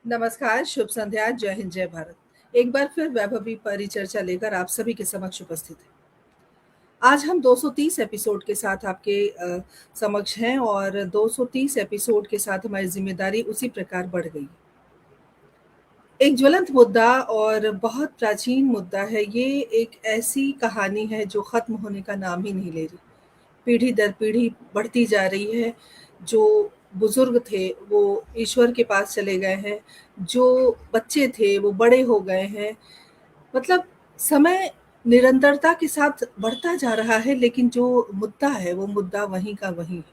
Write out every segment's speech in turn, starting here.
नमस्कार, शुभ संध्या, जय हिंद, जय भारत। एक बार फिर वैभवी परिचर्चा लेकर आप सभी के समक्ष उपस्थित है। आज हम 230 एपिसोड के साथ आपके समक्ष हैं और 230 एपिसोड के साथ हमारी जिम्मेदारी उसी प्रकार बढ़ गई। एक ज्वलंत मुद्दा और बहुत प्राचीन मुद्दा है। ये एक ऐसी कहानी है जो खत्म होने का नाम ही नहीं ले रही। पीढ़ी दर पीढ़ी बढ़ती जा रही है। जो बुजुर्ग थे वो ईश्वर के पास चले गए हैं, जो बच्चे थे वो बड़े हो गए हैं। मतलब समय निरंतरता के साथ बढ़ता जा रहा है, लेकिन जो मुद्दा है वो मुद्दा वहीं का वहीं है।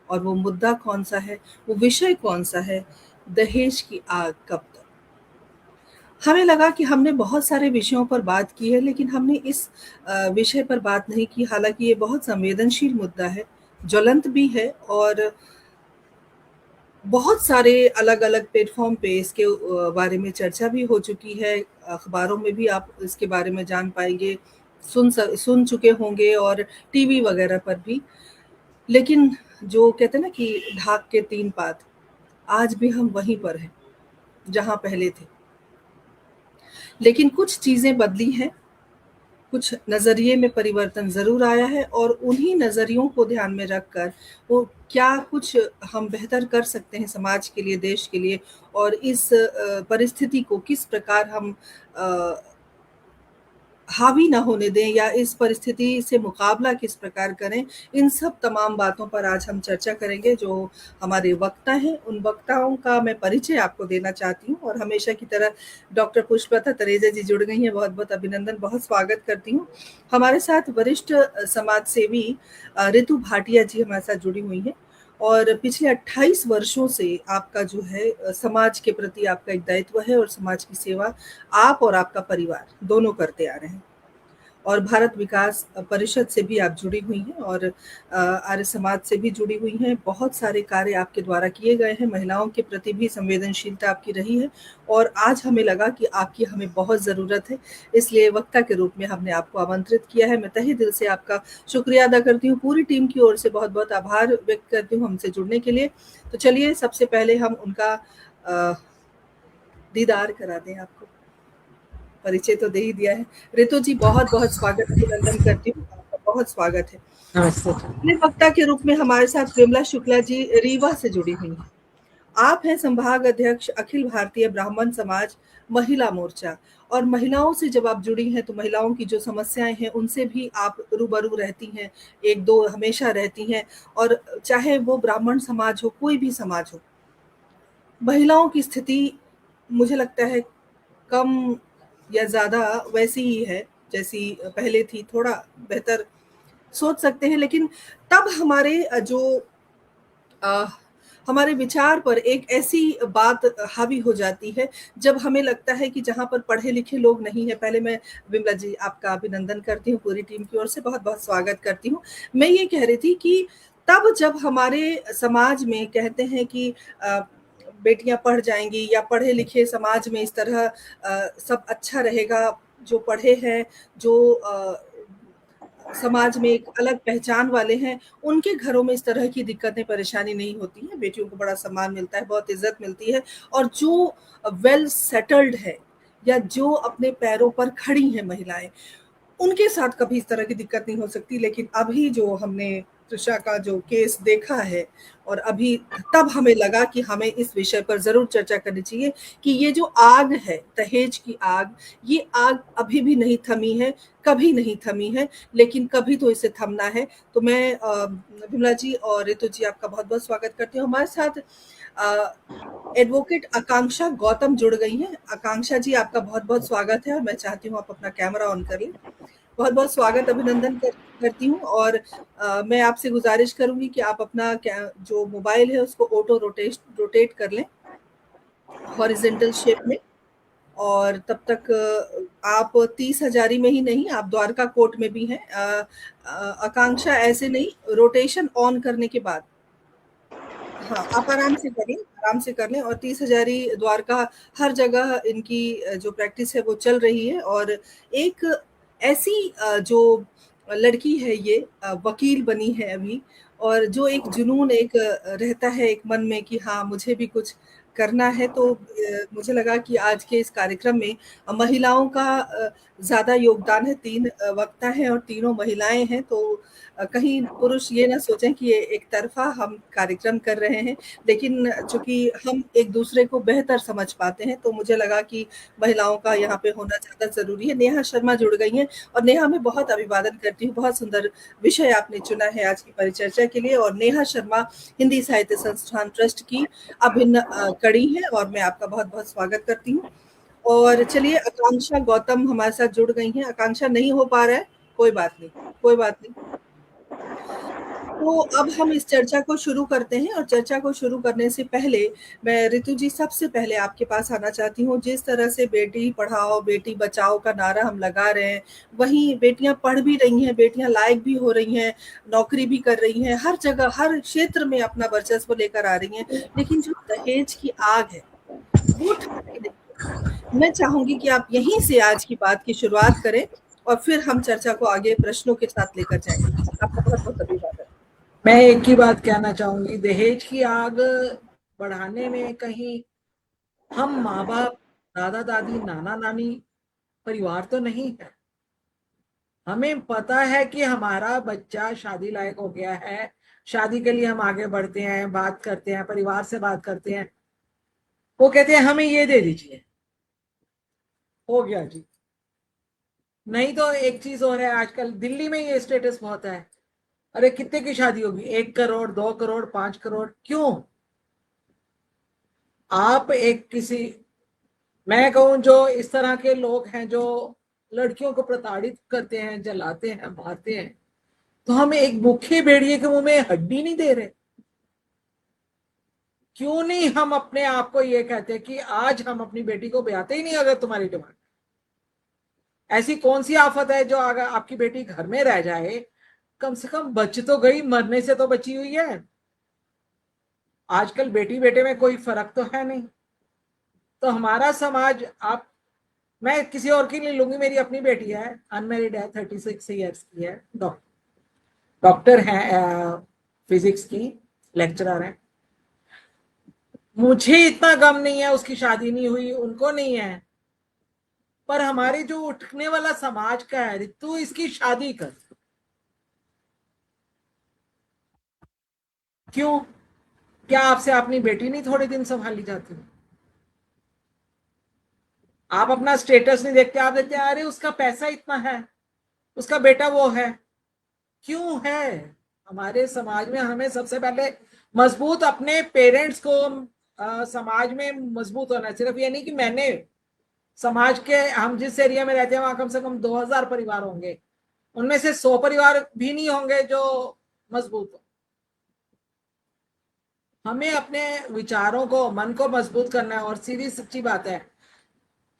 और वो मुद्दा कौन सा है, वो विषय कौन सा है? दहेज की आग कब तक। हमें लगा कि हमने बहुत सारे विषयों पर बात की है, लेकिन हमने इस विषय पर बात नहीं की। हालांकि ये बहुत संवेदनशील मुद्दा है, ज्वलंत भी है और बहुत सारे अलग-अलग प्लेटफ़ॉर्म पे इसके बारे में चर्चा भी हो चुकी है। अखबारों में भी आप इसके बारे में जान पाएँगे, सुन चुके होंगे और टीवी वगैरह पर भी। लेकिन जो कहते हैं ना कि ढाक के 3 पात, आज भी हम वहीं पर हैं, जहाँ पहले थे। लेकिन कुछ चीज़ें बदली हैं, कुछ नज़रिए में परिवर्तन ज़रूर आया है और उन्हीं नज़रियों को ध्यान में रखकर वो क्या कुछ हम बेहतर कर सकते हैं समाज के लिए, देश के लिए, और इस परिस्थिति को किस प्रकार हम अ, हावी ना होने दें या इस परिस्थिति से मुकाबला किस प्रकार करें। इन सब तमाम बातों पर आज हम चर्चा करेंगे। जो हमारे वक्ता हैं, उन वक्ताओं का मैं परिचय आपको देना चाहती हूँ और हमेशा की तरह डॉक्टर पुष्पलता तरेजा जी जुड़ गई हैं। बहुत-बहुत अभिनंदन, बहुत स्वागत करती हूँ। हमारे साथ वरिष्ठ समाज सेवी रितु भाटिया जी हमारे साथ जुड़ी हुई हैं और पिछले 28 वर्षों से आपका जो है समाज के प्रति आपका एक दायित्व है और समाज की सेवा आप और आपका परिवार दोनों करते आ रहे हैं। और भारत विकास परिषद से भी आप जुड़ी हुई हैं और आर्य समाज से भी जुड़ी हुई हैं। बहुत सारे कार्य आपके द्वारा किए गए हैं, महिलाओं के प्रति भी संवेदनशीलता आपकी रही है और आज हमें लगा कि आपकी हमें बहुत ज़रूरत है, इसलिए वक्ता के रूप में हमने आपको आमंत्रित किया है। मैं तहे दिल से आपका शुक्रिया अदा करती हूँ, पूरी टीम की ओर से बहुत-बहुत आभार व्यक्त करती हूँ हमसे जुड़ने के लिए। तो चलिए सबसे पहले हम उनका अ, दीदार करा दें आपको। परिचय तो दे ही दिया है। रितु जी बहुत-बहुत स्वागत अभिनंदन करती हूँ, आपका बहुत स्वागत है। नमस्ते। अगले वक्ता के रूप में हमारे साथ विमला शुक्ला जी रीवा से जुड़ी हुई हैं। आप हैं संभाग अध्यक्ष अखिल भारतीय ब्राह्मण समाज महिला मोर्चा और महिलाओं से जब आप जुड़ी हैं तो महिलाओं की जो समस्याएँ हैं उनसे भी आप रूबरू रहती हैं, 1-2 हमेशा रहती हैं और चाहे वो ब्राह्मण समाज हो, कोई भी समाज हो। महिलाओं की स्थिति मुझे लगता है कम या ज़्यादा वैसी ही है, जैसी पहले थी, थोड़ा बेहतर सोच सकते हैं, लेकिन तब हमारे अ, हमारे विचार पर एक ऐसी बात हावी हो जाती है, जब हमें लगता है कि जहाँ पर पढ़े-लिखे लोग नहीं हैं। पहले मैं विमला जी आपका अभिनंदन करती हूँ, पूरी टीम की ओर से बहुत-बहुत स्वागत करती हूँ। मैं ये कह रही थी कि तब जब हमारे समाज में कहते हैं कि अ, बेटियाँ पढ़ जाएँगी या पढ़े-लिखे समाज में इस तरह सब अच्छा रहेगा, जो पढ़े हैं, जो समाज में एक अलग पहचान वाले हैं, उनके घरों में इस तरह की दिक्कतें, परेशानी नहीं होती हैं, बेटियों को बड़ा सम्मान मिलता है, बहुत इज़्ज़त मिलती है और जो वेल सेटल्ड है या जो अपने पैरों पर खड़ी हैं महिलाएँ, उनके साथ कभी इस तरह की दिक्कत नहीं हो सकती। लेकिन अभी जो हमने तृषा का जो केस देखा है और अभी तब हमें लगा कि हमें इस विषय पर ज़रूर चर्चा करनी चाहिए कि ये जो आग है, दहेज की आग, ये आग अभी भी नहीं थमी है, कभी नहीं थमी है, लेकिन कभी तो इसे थमना है। तो मैं विमला जी और रितु जी आपका बहुत-बहुत स्वागत करती हूँ। हमारे साथ एडवोकेट आकांक्षा गौतम जुड़ गई हैं। आकांक्षा जी आपका बहुत-बहुत स्वागत है और मैं चाहती हूँ आप अपना कैमरा ऑन कर लें। बहुत-बहुत स्वागत अभिनंदन करती हूँ और मैं आपसे गुज़ारिश करूँगी कि आप अपना क्या जो मोबाइल है उसको ऑटो रोटेट कर लें, हॉरिज़ॉन्टल शेप में। और तब तक आप 30 हज़ारी में ही नहीं, आप द्वारका कोट में भी हैं। आकांक्षा ऐसे नहीं, रोटेशन ऑन करने के बाद हाँ, आप आराम से करिए, आराम से कर लें और 30 हज़ारी द्वारका हर जगह इनकी जो प्रैक्टिस है वो चल रही है और एक ऐसी जो लड़की है ये वकील बनी है अभी और जो एक जुनून एक रहता है एक मन में कि हाँ, मुझे भी कुछ करना है, तो मुझे लगा कि आज के इस कार्यक्रम में महिलाओं का ज़्यादा योगदान है। 3 वक्ता हैं और तीनों महिलाएँ हैं, तो कहीं पुरुष ये ना सोचें कि ये एक तरफ़ा हम कार्यक्रम कर रहे हैं, लेकिन चूँकि हम एक-दूसरे को बेहतर समझ पाते हैं, तो मुझे लगा कि महिलाओं का यहाँ पे होना ज़्यादा ज़रूरी है। नेहा शर्मा जुड़ गई हैं और नेहा, मैं बहुत अभिवादन करती हूँ, बहुत सुंदर विषय आपने चुना है आज की परिचर्चा के लिए। और नेहा शर्मा हिंदी साहित्य संस्थान ट्रस्ट की अभिन्न कड़ी हैं और मैं आपका बहुत-बहुत स्वागत करती हूँ। और चलिए, आकांक्षा गौतम हमारे साथ जुड़ गई हैं। आकांक्षा, नहीं हो पा रहा है, कोई बात नहीं, कोई बात नहीं। तो अब हम इस चर्चा को शुरू करते हैं, और चर्चा को शुरू करने से पहले मैं ऋतु जी सबसे पहले आपके पास आना चाहती हूँ। जिस तरह से बेटी पढ़ाओ बेटी बचाओ का नारा हम लगा रहे हैं, वहीं बेटियां पढ़ भी रही हैं, बेटियां लायक भी हो रही हैं, नौकरी भी कर रही हैं, हर जगह हर क्षेत्र में अपना वर्चस्व लेकर आ रही हैं, लेकिन जो दहेज की आग है वो ठंडी नहीं है। मैं चाहूंगी कि आप यहीं से आज की बात की शुरुआत करें और फिर हम चर्चा को आगे प्रश्नों के साथ लेकर जाएंगे। आपका बहुत बहुत अभिवादन। मैं एक ही बात कहना चाहूंगी, दहेज की आग बढ़ाने में कहीं हम माँ बाप, दादा दादी, नाना नानी परिवार तो नहीं है। हमें पता है कि हमारा बच्चा शादी लायक हो गया है, शादी के लिए हम आगे बढ़ते हैं, बात करते हैं, परिवार से बात करते हैं, वो कहते हैं हमें ये दे दीजिए, हो गया जी। नहीं तो एक चीज और है, आजकल दिल्ली में ये स्टेटस बहुत है, अरे कितने की शादी होगी, 1 करोड़, 2 करोड़, 5 करोड़। क्यों? आप एक किसी, मैं कहूं जो इस तरह के लोग हैं जो लड़कियों को प्रताड़ित करते हैं, जलाते हैं, मारते हैं, तो हम एक भूखे भेड़िए के मुंह में हड्डी नहीं दे रहे? क्यों नहीं हम अपने आप को ये कहते हैं कि आज हम अपनी बेटी को ब्याहते ही नहीं अगर तुम्हारी डिमांड। ऐसी कौन सी आफत है जो अगर आपकी बेटी घर में रह जाए, कम से कम बच तो गई, मरने से तो बची हुई है। आजकल बेटी बेटे में कोई फर्क तो है नहीं। तो हमारा समाज, आप, मैं किसी और की नहीं लूंगी, मेरी अपनी बेटी है, अनमेरिड है, 36 ईयर्स की है, डॉक्टर है, फिजिक्स की लेक्चरर है। मुझे इतना गम नहीं है, उसकी शादी नहीं हुई, उनको नहीं है, पर हमारे जो उठने वाला समाज का है, तू इसकी शादी कर। क्यों? क्या आपसे अपनी बेटी नहीं थोड़े दिन संभाली जाती? आप अपना स्टेटस नहीं देखते, आप देखते हैं अरे उसका पैसा इतना है, उसका बेटा वो है। क्यों है? हमारे समाज में हमें सबसे पहले मजबूत अपने पेरेंट्स को, समाज में मजबूत होना है। सिर्फ ये नहीं कि मैंने समाज के, हम जिस एरिया में रहते हैं वहां कम से कम 2000 परिवार होंगे, उनमें से 100 परिवार भी नहीं होंगे जो मजबूत हो। हमें अपने विचारों को, मन को मजबूत करना है। और सीधी सच्ची बात है,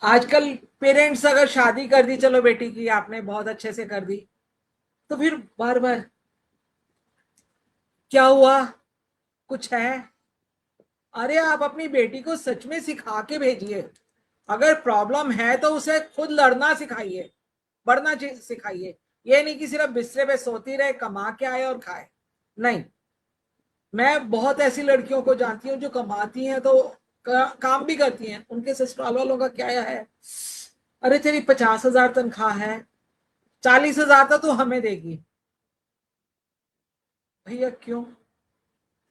आजकल पेरेंट्स अगर शादी कर दी, चलो बेटी की आपने बहुत अच्छे से कर दी, तो फिर बार बार क्या हुआ, कुछ है? अरे आप अपनी बेटी को सच में सिखा के भेजिए। अगर प्रॉब्लम है तो उसे खुद लड़ना सिखाइए, बढ़ना सिखाइए। ये नहीं कि सिर्फ बिस्तर पे सोती रहे, कमा के आए और खाए। नहीं, मैं बहुत ऐसी लड़कियों को जानती हूँ जो कमाती हैं तो काम भी करती हैं, उनके ससुराल वालों का क्या है, अरे तेरी 50,000 तनख्वाह है, 40,000 तो तू हमें देगी। भैया क्यों?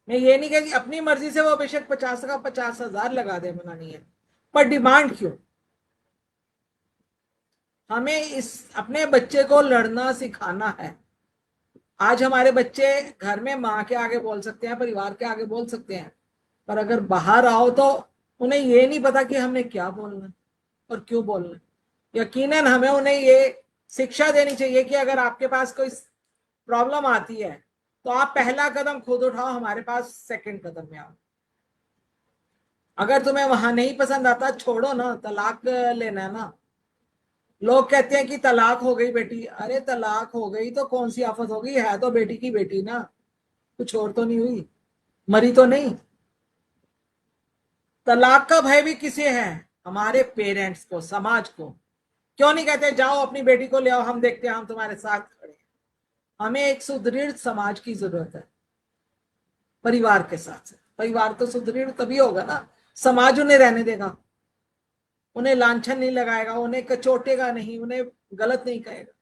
मैं ये नहीं कहती, अपनी मर्जी से वो बेशक 50 का 50,000 लगा दे, मना नहीं है, पर डिमांड क्यों? हमें इस अपने बच्चे को लड़ना सिखाना है। आज हमारे बच्चे घर में माँ के आगे बोल सकते हैं, परिवार के आगे बोल सकते हैं, पर अगर बाहर आओ तो उन्हें ये नहीं पता कि हमने क्या बोलना और क्यों बोलना। यकीनन हमें उन्हें ये शिक्षा देनी चाहिए कि अगर आपके पास कोई प्रॉब्लम आती है तो आप पहला कदम खुद उठाओ, हमारे पास सेकंड कदम में आओ। अगर तुम्हें वहां नहीं पसंद आता, छोड़ो ना, तलाक लेना ना। लोग कहते हैं कि तलाक हो गई बेटी, अरे तलाक हो गई तो कौन सी आफत हो गई, है तो बेटी की बेटी ना, कुछ और तो नहीं हुई, मरी तो नहीं। तलाक का भय भी किसे है? हमारे पेरेंट्स को, समाज को। क्यों नहीं कहते जाओ अपनी बेटी को ले आओ, हम देखते हैं, हम तुम्हारे साथ खड़े हैं। हमें एक सुदृढ़ समाज की जरूरत है, परिवार के साथ। परिवार तो सुदृढ़ तभी होगा ना समाज उन्हें रहने देगा, उन्हें लांछन नहीं लगाएगा, उन्हें कचोटेगा नहीं, उन्हें गलत नहीं कहेगा।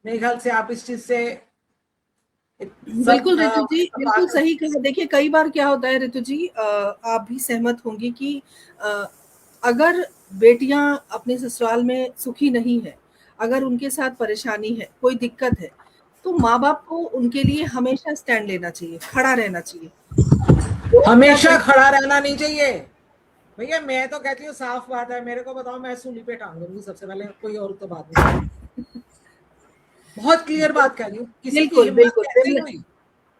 मेरे ख्याल से आप इस चीज से सब बिल्कुल ऋतु जी, बिल्कुल सही कहा। देखिए कई बार क्या होता है ऋतु जी, आप भी सहमत होंगी कि अगर बेटियां अपने ससुराल में सुखी नहीं है, अगर उनके साथ परेशानी है, कोई दिक्कत है, तो माँ बाप को उनके लिए हमेशा स्टैंड लेना चाहिए, खड़ा रहना चाहिए। लोग क्या हमेशा कहते खड़ा रहना नहीं चाहिए भैया। मैं तो कहती हूँ साफ बात है, मेरे को बताओ, मैं सूली पे टांग दूंगी सबसे पहले, कोई और तो बात नहीं। बहुत क्लियर बात कह रही हूँ, किसी की बिल्कुल हिम्मत बिल्कुल कैसे हुई?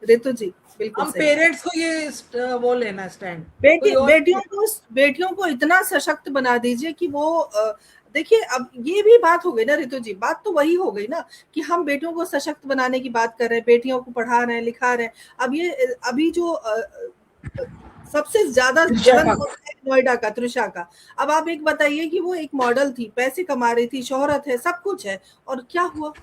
ऋतु जी, बिल्कुल हम सही। पेरेंट्स को ये वो लेना स्टैंड, कोई और बेटियों को इतना सशक्त बना दीजिए कि वो देखिए अब ये भी बात हो गई ना ऋतु जी, बात तो वही हो गई ना कि हम बेटियों को सशक्त बनाने की बात कर रहे हैं, बेटियों को पढ़ा रहे हैं, लिखा रहे हैं। अब ये अभी जो सबसे ज्यादा त्रिशा चलन का। होता है नोएडा का, तृषा का। अब आप एक बताइए कि वो एक मॉडल थी, पैसे कमा रही थी, शोहरत है, सब कुछ है, और क्या हुआ?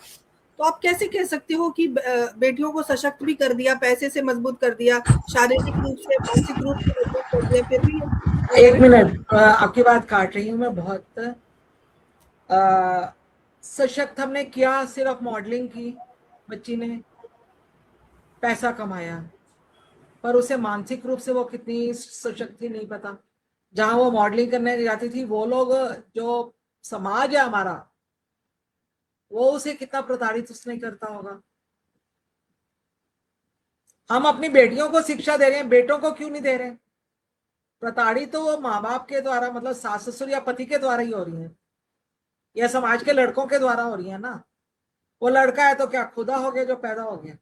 तो आप कैसे कह सकते हो कि बेटियों को सशक्त भी कर दिया, पैसे से मजबूत कर दिया, शारीरिक रूप से, मानसिक रूप से मजबूत कर दिया, फिर भी एक मिनट, आपकी बात काट रही हूँ मैं बहुत। सशक्त हमने किया, सिर्फ मॉडलिंग की बच्ची ने, पैसा कमाया, पर उसे मानसिक रूप से वो कितनी सशक्त थी नहीं पता। जहां वो मॉडलिंग करने जाती थी, वो लोग, जो समाज है हमारा, वो उसे कितना प्रताड़ित उसने करता होगा। हम अपनी बेटियों को शिक्षा दे रहे हैं, बेटों को क्यों नहीं दे रहे? प्रताड़ित तो वो माँ बाप के द्वारा, मतलब सास ससुर या पति के द्वारा ही हो रही है, या समाज के लड़कों के द्वारा हो रही है ना। वो लड़का है तो क्या खुदा हो गया जो पैदा हो गया?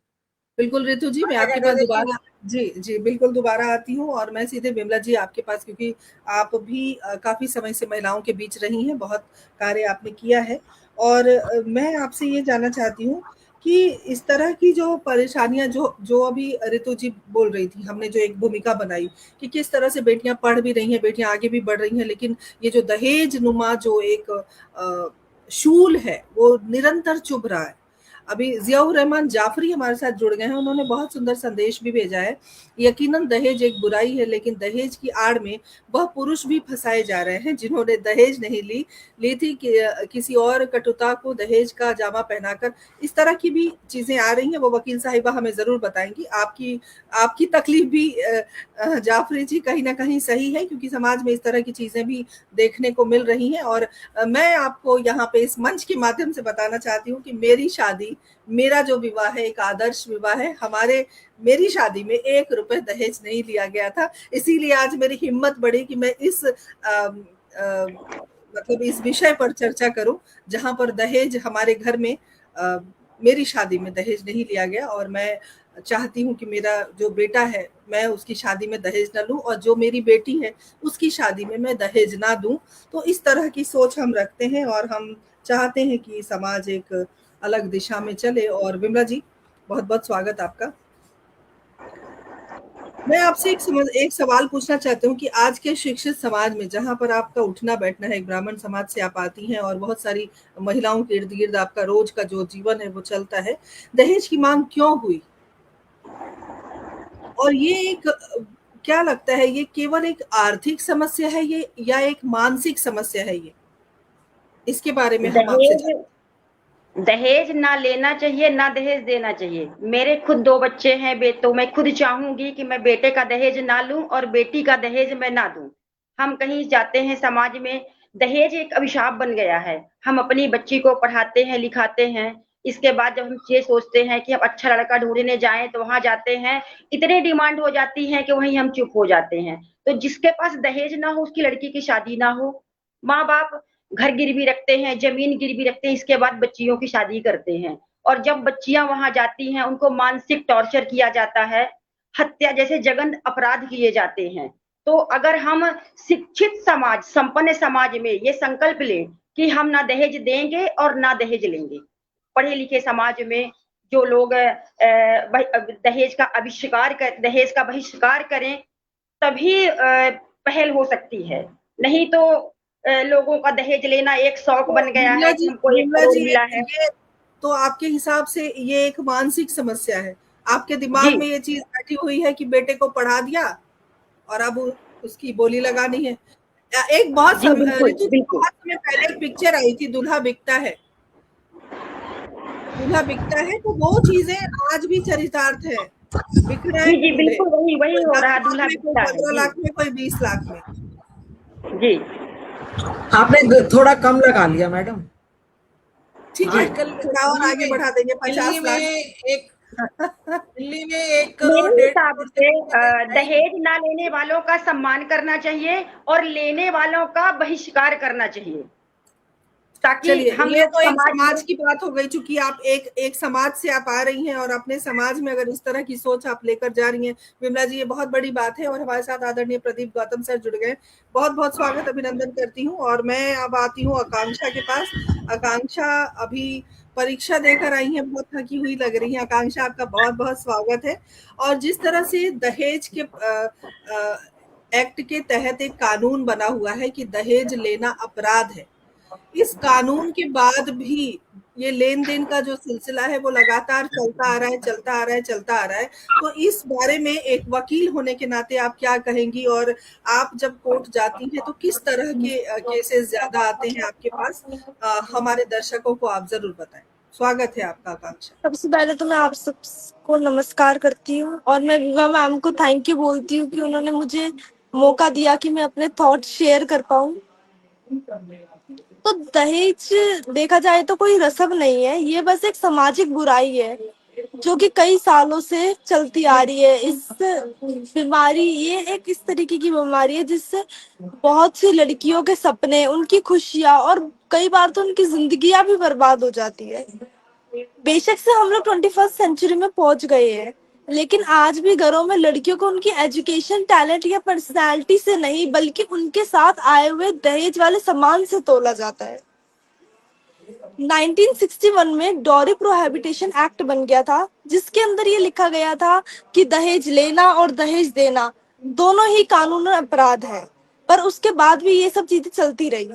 बिल्कुल ऋतु जी, मैं क्या आपके कहते पास थे कि दोबारा, जी जी बिल्कुल दोबारा आती हूँ, और मैं सीधे बिमला जी आपके पास, क्योंकि आप भी काफी समय से महिलाओं के बीच रही हैं, बहुत कार्य आपने किया है। और मैं आपसे ये जानना चाहती हूँ कि इस तरह की जो परेशानियां जो जो अभी ऋतु जी बोल रही थी, हमने जो एक भूमिका बनाई कि किस तरह से बेटियां पढ़ भी रही हैं, बेटियां आगे भी बढ़ रही हैं, लेकिन ये जो दहेज नुमा जो एक शूल है वो निरंतर चुभ रहा है। अभी जियाउर रहमान जाफरी हमारे साथ जुड़ गए हैं, उन्होंने बहुत सुंदर संदेश भी भेजा है। यकीनन दहेज एक बुराई है, लेकिन दहेज की आड़ में वह पुरुष भी फंसाए जा रहे हैं जिन्होंने दहेज नहीं ली थी कि किसी और कटुता को दहेज का जामा पहनाकर। इस तरह की भी चीजें आ रही हैं, वो वकील साहिबा हमें जरूर बताएंगी। आपकी आपकी तकलीफ भी जाफरी जी कहीं ना कहीं सही है, क्योंकि समाज में इस तरह की चीजें भी देखने को मिल रही हैं। और मैं आपको यहाँ पे इस मंच के माध्यम से बताना चाहती हूँ कि मेरी शादी, मेरा जो विवाह है एक आदर्श विवाह है। मेरी शादी में 1 रुपए दहेज नहीं लिया गया था, इसीलिए आज मेरी हिम्मत बढ़ी कि मैं इस मतलब इस विषय पर चर्चा करूं, जहां पर दहेज हमारे घर में, मेरी शादी में दहेज नहीं लिया गया, और मैं चाहती हूँ कि मेरा जो बेटा है, मैं उसकी शादी में दहेज ना लूं, और जो मेरी बेटी है उसकी शादी में मैं दहेज ना दूं। तो इस तरह की सोच हम रखते हैं, और हम चाहते हैं कि समाज एक अलग दिशा में चले। और विमला जी, बहुत बहुत स्वागत आपका। मैं आपसे एक सवाल पूछना चाहती हूँ कि आज के शिक्षित समाज में, जहाँ पर आपका उठना बैठना है, एक ब्राह्मण समाज से आप आती हैं और बहुत सारी महिलाओं के इर्द गिर्द आपका रोज का जो जीवन है वो चलता है, दहेज की मांग क्यों हुई? और ये एक क्या लगता है, ये केवल एक आर्थिक समस्या है ये, या एक मानसिक समस्या है ये? इसके बारे में हम आपसे दहेज जानते दहेज ना लेना चाहिए, ना दहेज देना चाहिए। मेरे खुद 2 बच्चे हैं, तो मैं खुद चाहूंगी कि मैं बेटे का दहेज ना लूं और बेटी का दहेज मैं ना दूं। हम कहीं जाते हैं समाज में, दहेज एक अभिशाप बन गया है। हम अपनी बच्ची को पढ़ाते हैं, लिखाते हैं, इसके बाद जब हम ये सोचते हैं कि हम अच्छा लड़का ढूंढने जाएं, तो वहां जाते हैं, इतने डिमांड हो जाती है कि वहीं हम चुप हो जाते हैं। तो जिसके पास दहेज ना हो उसकी लड़की की शादी ना हो। माँ बाप घर गिरवी रखते हैं, जमीन गिरवी रखते हैं, इसके बाद बच्चियों की शादी करते हैं। और जब बच्चियां वहां जाती हैं, उनको मानसिक टॉर्चर किया जाता है, हत्या जैसे जघन्य अपराध किए जाते हैं। तो अगर हम शिक्षित समाज, संपन्न समाज में ये संकल्प लें कि हम ना दहेज देंगे और ना दहेज लेंगे, पढ़े लिखे समाज में जो लोग दहेज का बहिष्कार करें, तभी पहल हो सकती है। नहीं तो लोगों का दहेज लेना एक शौक हो। बन गया है कि हमको 1 विमला करोड़ जी, मिला है। ये तो आपके हिसाब से ये एक मानसिक समस्या है, आपके जी, दिमाग में ये चीज बैठी हुई है कि बेटे को पढ़ा दिया और अब उसकी बोली लगानी है। एक बहुत जी बिल्कुल ऋतु जी, बिल्कुल। बहुत समय पहले एक पिक्चर आई थी, दूल्हा बिकता है। दूल्हा बिकता है, तो वो चीजें आज भी चरितार्थ है। बिक रहे जी हैं जी दूल्हे, बिल्कुल, वही वही कोई हो 10 रहा, लाख दूल्हा में, कोई बिकता है 15 जी। लाख में, कोई 20 लाख में। जी आपने थोड़ा कम लगा लिया मैडम। ठीक है, आजकल थोड़ा और आगे बढ़ा देंगे, दिल्ली 50 में लाख। एक दिल्ली में 1 करोड़ मेरे 1.5 हिसाब करोड़ से से कम का रेट है ही नहीं। दहेज ना लेने वालों का सम्मान करना चाहिए और लेने वालों का बहिष्कार करना चाहिए, ताकि चलिए, हम ये लोग तो एक समाज में। समाज की बात हो गई, चूंकि आप एक समाज से आप आ रही हैं और अपने समाज में अगर इस तरह की सोच आप लेकर जा रही हैं, विमला जी, ये बहुत बड़ी बात है। और हमारे साथ आदरणीय प्रदीप गौतम सर जुड़ गए, बहुत बहुत स्वागत, अभिनंदन करती हूँ। और मैं अब आती हूँ आकांक्षा के पास। आकांक्षा अभी परीक्षा देकर आई है, बहुत थकी हुई लग रही है। आकांक्षा, आपका बहुत बहुत स्वागत है। और जिस तरह से दहेज के एक्ट के तहत एक कानून बना हुआ है कि दहेज लेना अपराध है, इस कानून के बाद भी ये लेन-देन का जो सिलसिला है वो लगातार चलता आ रहा है, चलता आ रहा है, चलता आ रहा है। तो इस बारे में एक वकील होने के नाते आप क्या कहेंगी? और आप जब कोर्ट जाती हैं तो किस तरह के केसेस ज़्यादा आते हैं आपके पास? हमारे दर्शकों को आप ज़रूर बताएँ। स्वागत है आपका, आकांक्षा। सबसे पहले तो मैं आप सबको नमस्कार करती हूँ और मैं विवा मैम को थैंक यू बोलती हूँ कि उन्होंने मुझे मौका दिया कि मैं अपने थॉट शेयर कर पाऊँ। तो दहेज देखा जाए तो कोई रस्म नहीं है, ये बस एक सामाजिक बुराई है जो कि कई सालों से चलती आ रही है। इस बीमारी, ये एक इस तरीके की बीमारी है जिससे बहुत सी लड़कियों के सपने, उनकी खुशियाँ और कई बार तो उनकी जिंदगियां भी बर्बाद हो जाती है। बेशक से हम लोग 21st सेंचुरी में पहुंच गए हैं, लेकिन आज भी घरों में लड़कियों को उनकी एजुकेशन, टैलेंट या पर्सनालिटी से नहीं, बल्कि उनके साथ आए हुए दहेज वाले सामान से तोला जाता है। 1961 में डॉरी प्रोहिबिटेशन एक्ट बन गया था, जिसके अंदर ये लिखा गया था कि दहेज लेना और दहेज देना दोनों ही कानूनन अपराध है। पर उसके बाद भी ये सब चीजें चलती रही।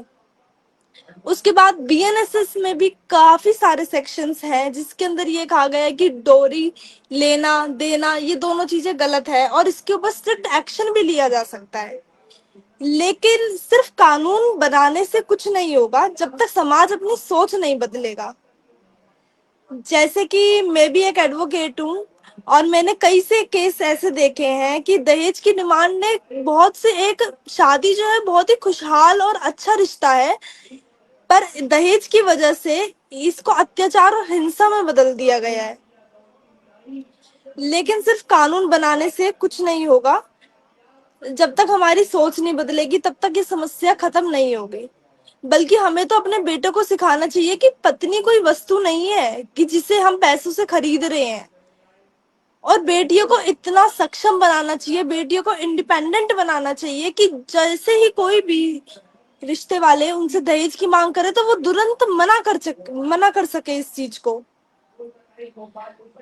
उसके बाद बीएनएसएस में भी काफी सारे सेक्शंस हैं जिसके अंदर ये कहा गया है कि डोरी लेना देना ये दोनों चीजें गलत है और इसके ऊपर स्ट्रिक्ट एक्शन भी लिया जा सकता है। लेकिन सिर्फ कानून बनाने से कुछ नहीं होगा जब तक समाज अपनी सोच नहीं बदलेगा। जैसे कि मैं भी एक एडवोकेट हूँ और मैंने कई से केस ऐसे देखे हैं कि दहेज की डिमांड ने बहुत से, एक शादी जो है बहुत ही खुशहाल और अच्छा रिश्ता है, पर दहेज की वजह से इसको अत्याचार और हिंसा में बदल दिया गया है। लेकिन सिर्फ कानून बनाने से कुछ नहीं होगा, जब तक हमारी सोच नहीं बदलेगी तब तक ये समस्या खत्म नहीं होगी। बल्कि हमें तो अपने बेटों को सिखाना चाहिए कि पत्नी कोई वस्तु नहीं है कि जिसे हम पैसों से खरीद रहे हैं, और बेटियों को इतना सक्षम बनाना चाहिए, बेटियों को इंडिपेंडेंट बनाना चाहिए कि जैसे ही कोई भी रिश्ते वाले उनसे दहेज की मांग करे तो वो तुरंत मना कर सके इस चीज को।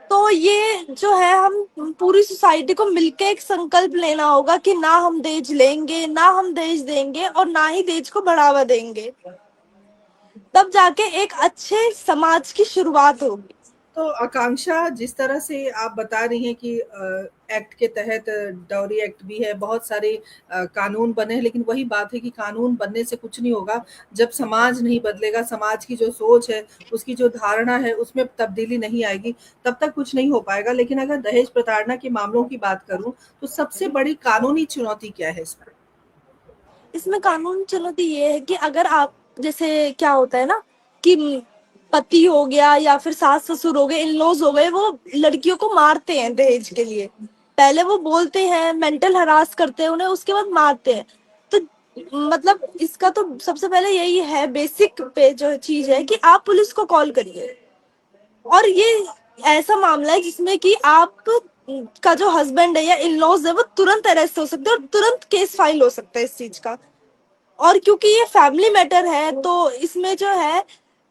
तो ये जो है, हम पूरी सोसाइटी को मिलकर एक संकल्प लेना होगा कि ना हम दहेज लेंगे, ना हम दहेज देंगे और ना ही दहेज को बढ़ावा देंगे। तब जाके एक अच्छे समाज की शुरुआत होगी। तो आकांक्षा, जिस तरह से आप बता रही हैं कि एक्ट के तहत डाउरी एक्ट भी है, बहुत सारे कानून बने हैं, लेकिन वही बात है कि कानून बनने से कुछ नहीं होगा जब समाज नहीं बदलेगा, समाज की जो सोच है, उसकी जो धारणा है, उसमें तब्दीली नहीं आएगी, तब तक कुछ नहीं हो पाएगा। लेकिन अगर दहेज प्रताड़ना के मामलों की बात करूं, तो सबसे बड़ी कानूनी चुनौती क्या है इसमें? इसमें कानून चुनौती ये है कि अगर आप, जैसे क्या होता है ना कि पति हो गया या फिर सास ससुर हो गए, इन लॉज हो गए, वो लड़कियों को मारते हैं दहेज के लिए। पहले वो बोलते हैं, मेंटल हरास करते हैं उन्हें, उसके बाद मारते हैं। तो मतलब इसका तो सबसे पहले यही है, बेसिक पे जो चीज है कि आप पुलिस को कॉल करिए। और ये ऐसा मामला है जिसमें कि आप का जो हस्बैंड है या इन लॉज है वो तुरंत अरेस्ट हो सकते हैं और तुरंत केस फाइल हो सकता है इस चीज का। और क्योंकि ये फैमिली मैटर है तो इसमें जो है,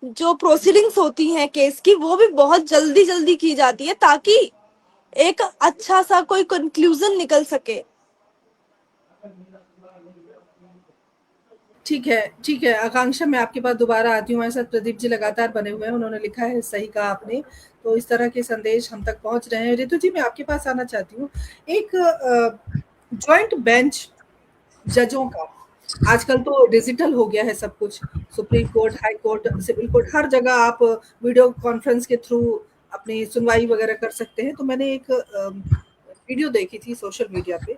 जो प्रोसीडिंग्स होती हैं केस की, वो भी बहुत जल्दी जल्दी की जाती है ताकि एक अच्छा सा कोई कंक्लूजन निकल सके। ठीक है, ठीक है आकांक्षा, मैं आपके पास दोबारा आती हूँ। हमारे साथ प्रदीप जी लगातार बने हुए हैं, उन्होंने लिखा है, सही कहा आपने। तो इस तरह के संदेश हम तक पहुंच रहे हैं। ऋतु जी, मैं आपके पास आना चाहती हूँ। एक जॉइंट बेंच जजों का। आजकल तो डिजिटल हो गया है सब कुछ, supreme court, high court, civil court, हर जगह आप वीडियो कॉन्फ्रेंस के थ्रू अपनी सुनवाई वगैरह कर सकते हैं। तो मैंने एक वीडियो देखी थी सोशल मीडिया पे,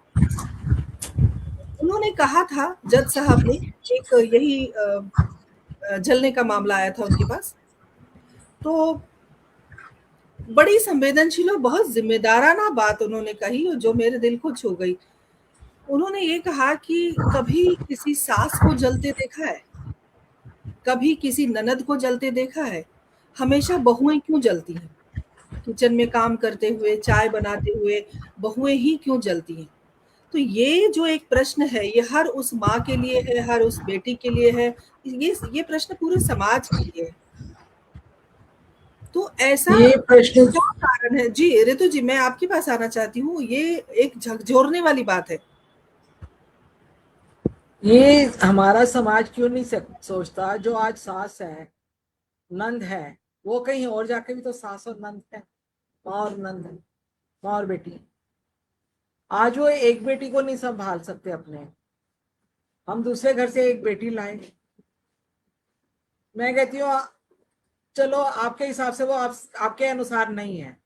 उन्होंने कहा था जज साहब ने, एक यही जलने का मामला आया था उनके पास, तो बड़ी संवेदनशील और बहुत जिम्मेदाराना बात उन्होंने कही और जो मेरे दिल को छू गई। उन्होंने ये कहा कि कभी किसी सास को जलते देखा है? कभी किसी ननद को जलते देखा है? हमेशा बहुएं क्यों जलती हैं? किचन में काम करते हुए, चाय बनाते हुए बहुएं ही क्यों जलती हैं? तो ये जो एक प्रश्न है, ये हर उस माँ के लिए है, हर उस बेटी के लिए है, ये प्रश्न पूरे समाज के लिए है। तो ऐसा ये प्रश्न क्या कारण है? जी ऋतु जी, मैं आपके पास आना चाहती हूँ। ये एक झकझोरने वाली बात है। ये हमारा समाज क्यों नहीं सोचता, जो आज सास है, नंद है, वो कहीं और जाके भी तो सास और नंद है, माँ और नंद है, माँ और बेटी। आज वो एक बेटी को नहीं संभाल सकते अपने, हम दूसरे घर से एक बेटी लाए। मैं कहती हूँ चलो आपके हिसाब से वो आपके अनुसार नहीं है,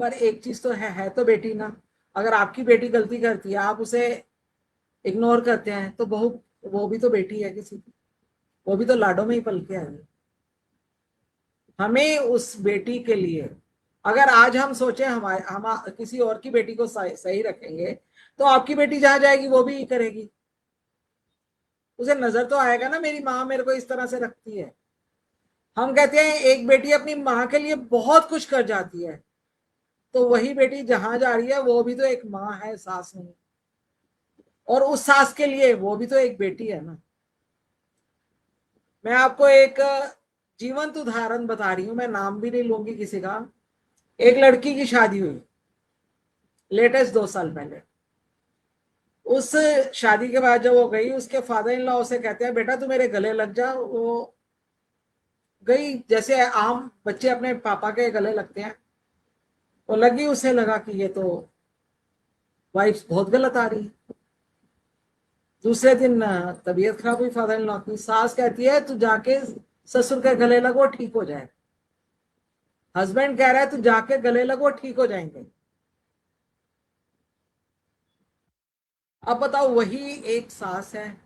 पर एक चीज तो है तो बेटी ना। अगर आपकी बेटी गलती करती है, आप उसे इग्नोर करते हैं, तो वो भी तो बेटी है किसी की, वो भी तो लाडों में ही पल के आई। हमें उस बेटी के लिए, अगर आज हम सोचे हम किसी और की बेटी को सही रखेंगे, तो आपकी बेटी जहां जाएगी वो भी करेगी। उसे नजर तो आएगा ना, मेरी माँ मेरे को इस तरह से रखती है। हम कहते हैं एक बेटी अपनी माँ के लिए बहुत कुछ कर जाती है, तो वही बेटी जहां जा रही है वो भी तो एक माँ है, सास नहीं। और उस सास के लिए वो भी तो एक बेटी है ना। मैं आपको एक जीवंत उदाहरण बता रही हूँ, मैं नाम भी नहीं लूंगी किसी का। एक लड़की की शादी हुई लेटेस्ट 2 साल पहले। उस शादी के बाद जब वो गई, उसके फादर इन लॉ उसे कहते हैं बेटा तू मेरे गले लग जा। वो गई, जैसे आम बच्चे अपने पापा के गले लगते हैं, वो लगी। उसे लगा कि ये तो वाइफ बहुत गलत आ रही है। दूसरे दिन तबीयत खराब हुई फादर इन लॉ की। सास कहती है तू जाके ससुर के गले लगो, ठीक हो जाए। हस्बैंड कह रहा है तू जाके गले लगो, ठीक हो जाएंगे। अब बताओ, वही एक सास है,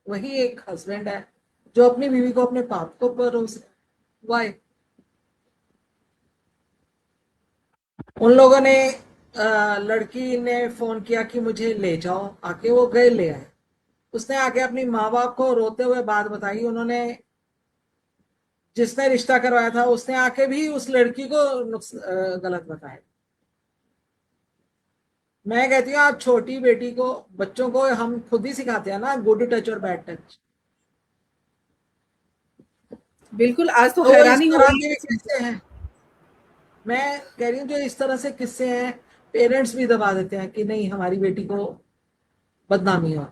वही एक हस्बैंड है जो अपनी बीवी को अपने पाप को परोसे। वाई? उन लोगों ने लड़की ने फोन किया कि मुझे ले जाओ, आके वो गए, ले आए। उसने आके अपनी माँ बाप को रोते हुए बात बताई। उन्होंने, जिसने रिश्ता करवाया था, उसने आके भी उस लड़की को गलत बताया। मैं कहती हूँ आप छोटी बेटी को, बच्चों को हम खुद ही सिखाते हैं ना, गुड टच और बैड टच। बिल्कुल, आज तो तो वो इस हैरानी हो तरह रही के भी है। किस्से हैं। मैं कह रही हूँ जो इस तरह से किस्से हैं, पेरेंट्स भी दबा देते हैं कि नहीं हमारी बेटी को बदनामी हो।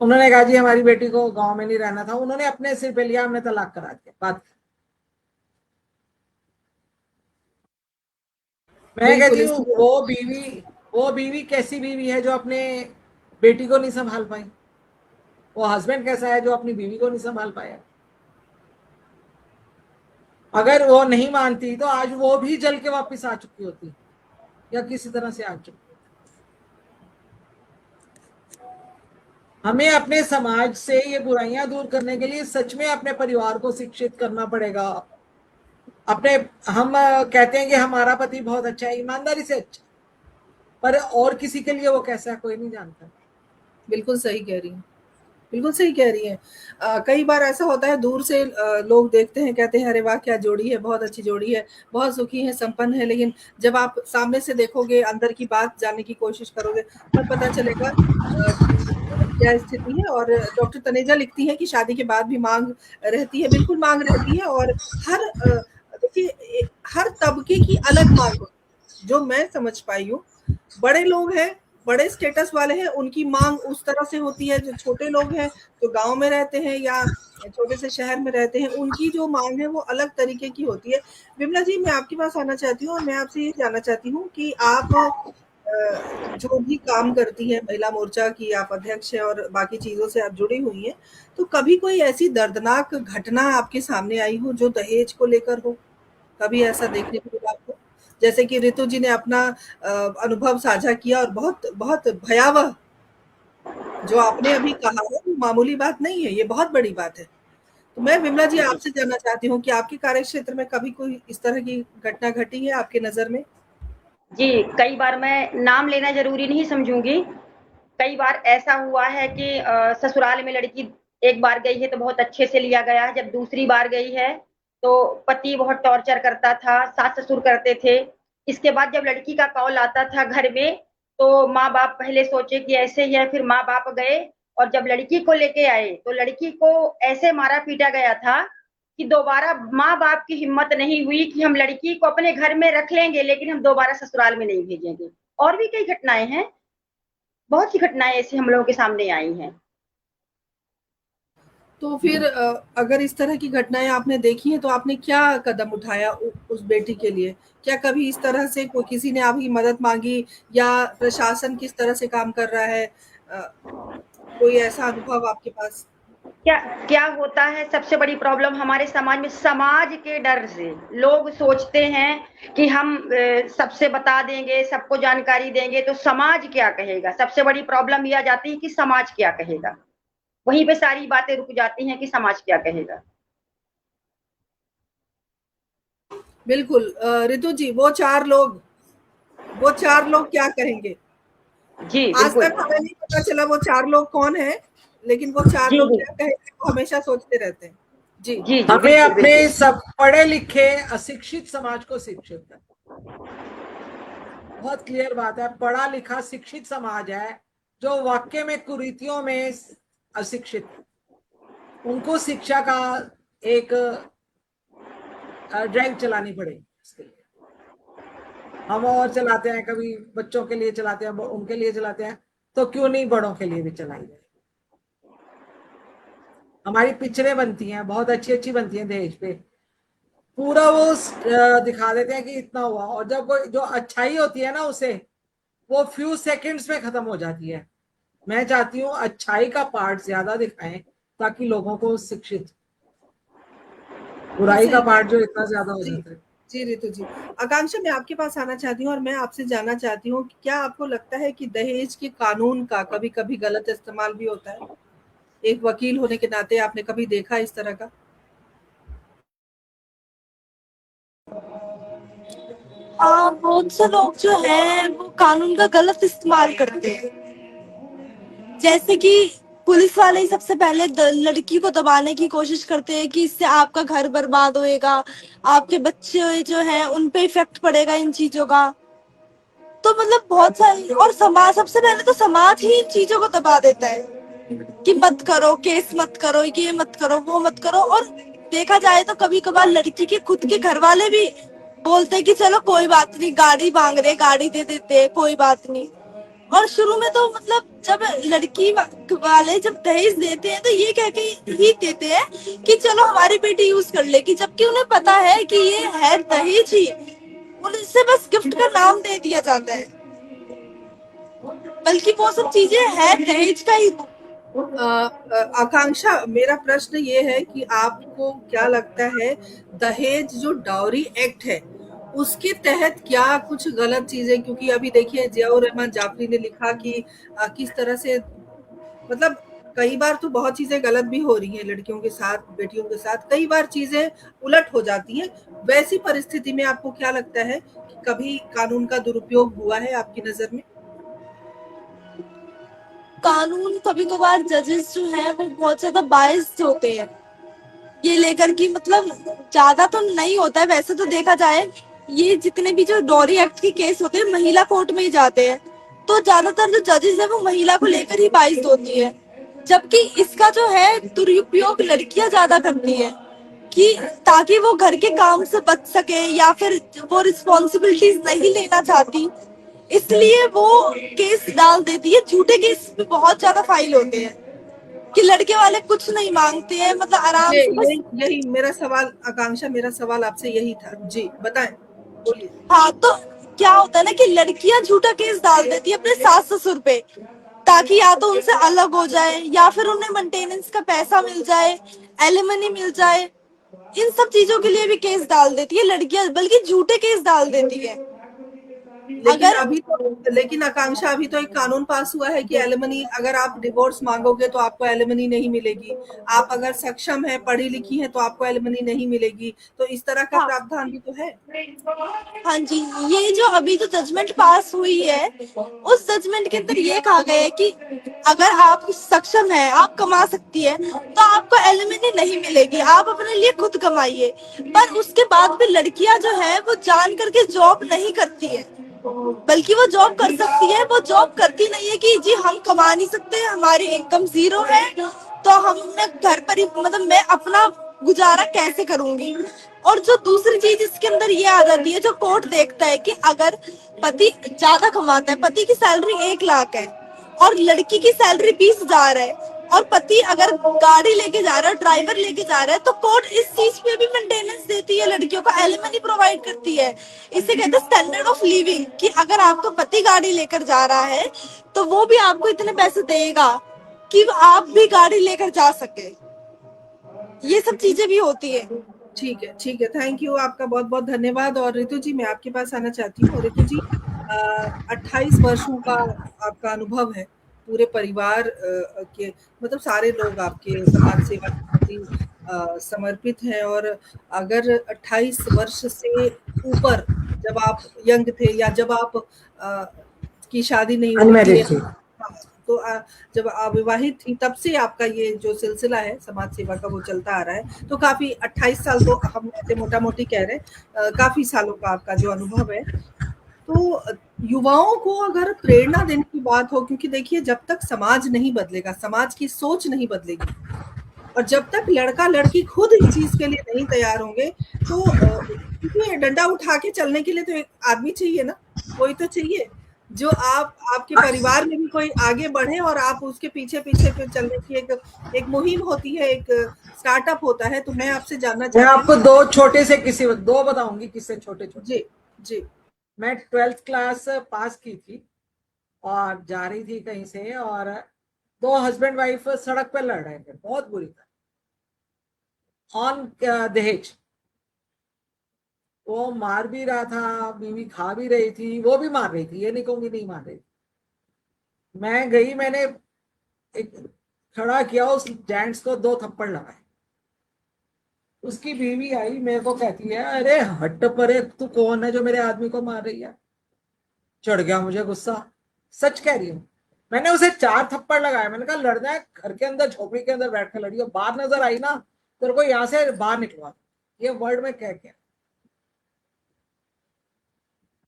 उन्होंने कहा जी हमारी बेटी को गांव में नहीं रहना था, उन्होंने अपने सिर पे लिया, हमने तलाक करा दिया। बात, मैं बिल्कुल, कहती हूँ इसलिए वो बीवी कैसी बीवी है जो अपने बेटी को नहीं संभाल पाई। वो हस्बैंड कैसा है जो अपनी बीवी को नहीं संभाल पाया। अगर वो नहीं मानती तो आज वो भी जल के वापस आ चुकी होती, या किसी तरह से आ चुकी। हमें अपने समाज से ये बुराइयां दूर करने के लिए सच में अपने परिवार को शिक्षित करना पड़ेगा। अपने, हम कहते हैं कि हमारा पति बहुत अच्छा है, ईमानदारी से अच्छा, पर और किसी के लिए वो कैसा है कोई नहीं जानता। बिल्कुल सही कह रही हैं, बिल्कुल सही कह रही हैं। कई बार ऐसा होता है, दूर से लोग देखते हैं, कहते हैं अरे वाह क्या जोड़ी है, बहुत अच्छी जोड़ी है, बहुत सुखी है, संपन्न है। लेकिन जब आप सामने से देखोगे, अंदर की बात जानने की कोशिश करोगे, तब पता चलेगा कि क्या स्थिति है। और डॉक्टर तनेजा लिखती हैं कि शादी के बाद भी मांग रहती है, बिल्कुल मांग रहती है। और हर देखिए, हर तबके की अलग मांग होती है, जो मैं समझ पाई हूँ। बड़े लोग हैं, बड़े स्टेटस वाले हैं, उनकी मांग उस तरह से होती है। जो छोटे लोग हैं, जो गांव में रहते हैं या छोटे से शहर में रहते हैं, उनकी जो मांग है वो अलग तरीके की होती है। विमला जी, मैं आपके पास आना चाहती हूँ और मैं आपसे ये जानना चाहती हूँ कि आप जो भी काम करती है महिला मोर्चा की, आप अध्यक्ष हैं और बाकी चीज़ों से आप जुड़ी हुई हैं, तो कभी कोई ऐसी दर्दनाक घटना आपके सामने आई हो जो दहेज को लेकर हो? कभी ऐसा देखने को मिला आपको? जैसे कि रितु जी ने अपना अनुभव साझा किया और बहुत बहुत भयावह, जो आपने अभी कहा है वो मामूली बात नहीं है, ये बहुत बड़ी बात है। तो मैं विमला जी आपसे जानना चाहती हूँ कि आपके कार्यक्षेत्र में कभी कोई इस तरह की घटना घटी है आपके नज़र में? जी, कई बार मैं नाम लेना ज़रूरी नहीं समझूँगी। कई बार ऐसा हुआ है कि ससुराल में लड़की एक बार गई है तो बहुत अच्छे से लिया गया है, जब दूसरी बार गई है, तो पति बहुत टॉर्चर करता था, सास-ससुर करते थे। इसके बाद जब लड़की का कॉल आता था घर में, तो माँ-बाप पहले सोचे कि ऐसे ही है, फिर माँ-बाप गए और जब लड़की को लेके आए, तो लड़की को ऐसे मारा-पीटा गया था कि दोबारा माँ-बाप की हिम्मत नहीं हुई कि हम लड़की को अपने घर में रख लेंगे, लेकिन हम दोबारा ससुराल में नहीं भेजेंगे। और भी कई घटनाएँ हैं, बहुत सी घटनाएँ ऐसी हम लोगों के सामने आई हैं। तो फिर अगर इस तरह की घटनाएँ आपने देखी हैं तो आपने क्या कदम उठाया उस बेटी के लिए? क्या कभी इस तरह से कोई किसी ने आपकी मदद माँगी या प्रशासन किस तरह से काम कर रहा है? कोई ऐसा अनुभव आपके पास? क्या क्या होता है सबसे बड़ी प्रॉब्लम हमारे समाज में समाज के डर से लोग सोचते हैं कि हम सबसे बता देंगे, सबको जानकारी देंगे तो समाज क्या कहेगा? सबसे बड़ी प्रॉब्लम ये आ जाती है कि समाज क्या कहेगा? वहीं पे सारी बातें रुक जाती हैं कि समाज क्या कहेगा? बिल्कुल रितु जी वो 4 लोग क्या कहेंगे? जी, आज बिल्कुल। तक हमें नहीं पता चला वो 4 लोग कौन हैं, लेकिन वो 4 जी, लोग जी। क्या कहेंगे वो हमेशा सोचते रहते हैं। जी। जी, जी, हमें बिल्कुल, अपने बिल्कुल। सब पढ़े लिखे अशिक्षित समाज को शिक्षित करना, बहुत क्लियर बात है। पढ़ा लिखा शिक्षित समाज है जो वाक्य में कुरीतियों में अशिक्षित है, उनको शिक्षा का एक ड्राइव चलानी पड़ेगी इसके लिए। हम और चलाते हैं, कभी बच्चों के लिए चलाते हैं, उनके लिए चलाते हैं, तो क्यों नहीं बड़ों के लिए भी चलाई जाए। हमारी पिक्चरें बनती हैं, बहुत अच्छी अच्छी बनती हैं दहेज पे, पूरा वो दिखा देते हैं कि इतना हुआ, और जब कोई जो अच्छाई होती है ना उसे वो फ्यू सेकंड्स में खत्म हो जाती है। मैं चाहती हूँ अच्छाई का पार्ट ज्यादा दिखाएं ताकि लोगों को शिक्षित, जी, बुराई का सही पार्ट बात जो है। इतना ज्यादा हो जी, जाता है। जी रितु जी। आकांक्षा मैं आपके पास आना चाहती हूँ और मैं आपसे जानना चाहती हूँ कि क्या आपको लगता है कि दहेज के कानून का कभी-कभी गलत इस्तेमाल भी होता है? एक वकील होने के नाते आपने कभी देखा इस तरह का? बहुत से लोग जो है वो कानून का गलत इस्तेमाल करते हैं, जैसे कि पुलिस वाले ही सबसे पहले लड़की को दबाने की कोशिश करते हैं कि इससे आपका घर बर्बाद होएगा, आपके बच्चे जो हैं उन पे इफेक्ट पड़ेगा इन चीजों का। तो मतलब बहुत सारी, और समाज सबसे पहले तो समाज ही इन चीजों को दबा देता है कि मत करो, केस मत करो, ये मत करो, वो मत करो। और देखा जाए तो कभी कभार लड़की के खुद के घर वाले भी बोलते हैं कि चलो कोई बात नहीं, गाड़ी मांग रहे, गाड़ी दे देते, कोई बात नहीं। और शुरू में तो मतलब जब लड़की वाले जब दहेज देते हैं तो ये कह के ही देते हैं कि चलो हमारी बेटी यूज कर लेगी, जबकि उन्हें पता है कि ये है दहेज ही, उनसे बस गिफ्ट का नाम दे दिया जाता है, बल्कि वो सब चीजें है दहेज का ही। आकांक्षा मेरा प्रश्न ये है कि आपको क्या लगता है दहेज जो डाउरी एक्ट है उसके तहत क्या कुछ गलत चीजें, क्योंकि अभी देखिए जियाउर रहमान जाफरी ने लिखा कि किस तरह से मतलब कई बार तो बहुत चीजें गलत भी हो रही हैं लड़कियों के साथ, बेटियों के साथ कई बार चीजें उलट हो जाती हैं। वैसी परिस्थिति में आपको क्या लगता है कि कभी कानून का दुरुपयोग हुआ है आपकी नजर में? कानून कभी कभार जजेस जो है वो बहुत ज्यादा बायस्ड होते हैं ये लेकर कि मतलब ज्यादा तो नहीं होता है वैसे तो देखा जाए, ये जितने भी जो डॉरी एक्ट के केस होते हैं महिला कोर्ट में ही जाते हैं, तो ज्यादातर जो जजेस है वो महिला को लेकर ही बाइस्ड होती है, जबकि इसका जो है दुरुपयोग लड़कियां ज्यादा करती है कि ताकि वो घर के काम से बच सके या फिर वो रिस्पॉन्सिबिलिटीज नहीं लेना चाहती, इसलिए वो केस डाल देती है। झूठे केस भी बहुत ज्यादा फाइल होते हैं कि लड़के वाले कुछ नहीं मांगते हैं, मतलब आराम ये से बस। यही यही मेरा सवाल, आकांक्षा मेरा सवाल आपसे यही था। जी बताएं, बोलिए। हाँ, तो क्या होता है ना कि लड़कियां झूठा केस डाल देती है अपने सास ससुर पे, ताकि या तो उनसे अलग हो जाए या फिर उन्हें मेंटेनेंस का पैसा मिल जाए, एलिमनी मिल जाए। इन सब चीजों के लिए भी केस डाल देती है लड़कियां, बल्कि झूठे केस डाल देती है। अगर लेकिन आकांक्षा, अभी तो एक कानून पास हुआ है कि एलिमनी, अगर आप डिवोर्स मांगोगे तो आपको एलिमनी नहीं मिलेगी। आप अगर सक्षम है, पढ़ी लिखी है, तो आपको एलिमनी नहीं मिलेगी। तो इस तरह का हाँ प्रावधान भी तो है। हाँ जी, ये जो अभी जो जजमेंट पास हुई है, उस जजमेंट के अंदर ये कहा गया है कि अगर आप सक्षम है, आप कमा सकती है, तो आपको एलिमनी नहीं मिलेगी, आप अपने लिए खुद कमाइए। पर उसके बाद भी लड़कियां जो है वो जान करके जॉब नहीं करती है, बल्कि वो जॉब कर सकती है, वो जॉब करती नहीं है कि जी हम कमा नहीं सकते, हमारी इनकम जीरो है, तो हमने घर पर ही मतलब मैं अपना गुजारा कैसे करूंगी। और जो दूसरी चीज इसके अंदर ये आ जाती है, जो कोर्ट देखता है कि अगर पति ज्यादा कमाता है, पति की सैलरी 1 लाख है और लड़की की सैलरी 20,000 है, और पति अगर गाड़ी लेके जा रहा है, ड्राइवर लेके जा रहा है, तो कोर्ट इस चीज पे भी मेंटेनेंस देती है, लड़कियों को एलिमनी प्रोवाइड करती है। इसे कहते हैं स्टैंडर्ड ऑफ लिविंग, कि अगर आपका पति गाड़ी लेकर जा रहा है तो वो भी आपको इतने पैसे देगा कि आप भी गाड़ी लेकर जा सके। ये सब चीजें भी होती है। ठीक है, ठीक है, थैंक यू, आपका बहुत बहुत धन्यवाद। और ऋतु जी, मैं आपके पास आना चाहती हूँ। ऋतु जी, 28 वर्षों का आपका अनुभव है, पूरे परिवार के, मतलब सारे लोग आपके समाज सेवा के प्रति समर्पित हैं। और अगर 28 वर्ष से ऊपर, जब आप यंग थे या जब आप की शादी नहीं हुई थी, अनमैरिड थी। हाँ, तो जब अविवाहित थी तब से आपका ये जो सिलसिला है समाज सेवा का वो चलता आ रहा है। तो काफी 28 साल तो हम ऐसे मोटा मोटी कह रहे हैं, काफी सालों का आपका जो अनुभव है। तो युवाओं को अगर प्रेरणा देने की बात हो, क्योंकि देखिए जब तक समाज नहीं बदलेगा, समाज की सोच नहीं बदलेगी, और जब तक लड़का लड़की खुद इस चीज के लिए नहीं तैयार होंगे, तो क्योंकि डंडा उठा के चलने के लिए तो एक आदमी चाहिए ना, कोई तो चाहिए जो आपके परिवार में भी कोई आगे बढ़े, और आप उसके पीछे पीछे फिर चलने की एक मुहिम होती है, एक स्टार्टअप होता है। तो मैं आपसे जानना मैं चाहती आपको हूँ। दो छोटे से किसी दो बताऊंगी, किससे छोटे छोटे। जी, जी, मैं 12th क्लास पास की थी और जा रही थी कहीं से, और दो हस्बैंड वाइफ सड़क पर लड़ रहे थे बहुत बुरी तरह ऑन दहेज। वो मार भी रहा था, बीवी खा भी रही थी, वो भी मार रही थी, ये नहीं कहूंगी नहीं मार रही थी। मैं गई, मैंने एक खड़ा किया, उस जेंट्स को 2 थप्पड़ लगाए। उसकी बीवी आई, मेरे को कहती है, अरे हट परे, तू कौन है जो मेरे आदमी को मार रही है। चढ़ गया मुझे गुस्सा, सच कह रही हूँ। मैंने उसे 4 थप्पड़ लगाए। मैंने कहा लड़ना है घर के अंदर, झोपड़ी के अंदर बैठ कर लड़ियो, बाहर नजर आई ना तेरे को यहाँ से बाहर निकलवा। ये वर्ड में कह के,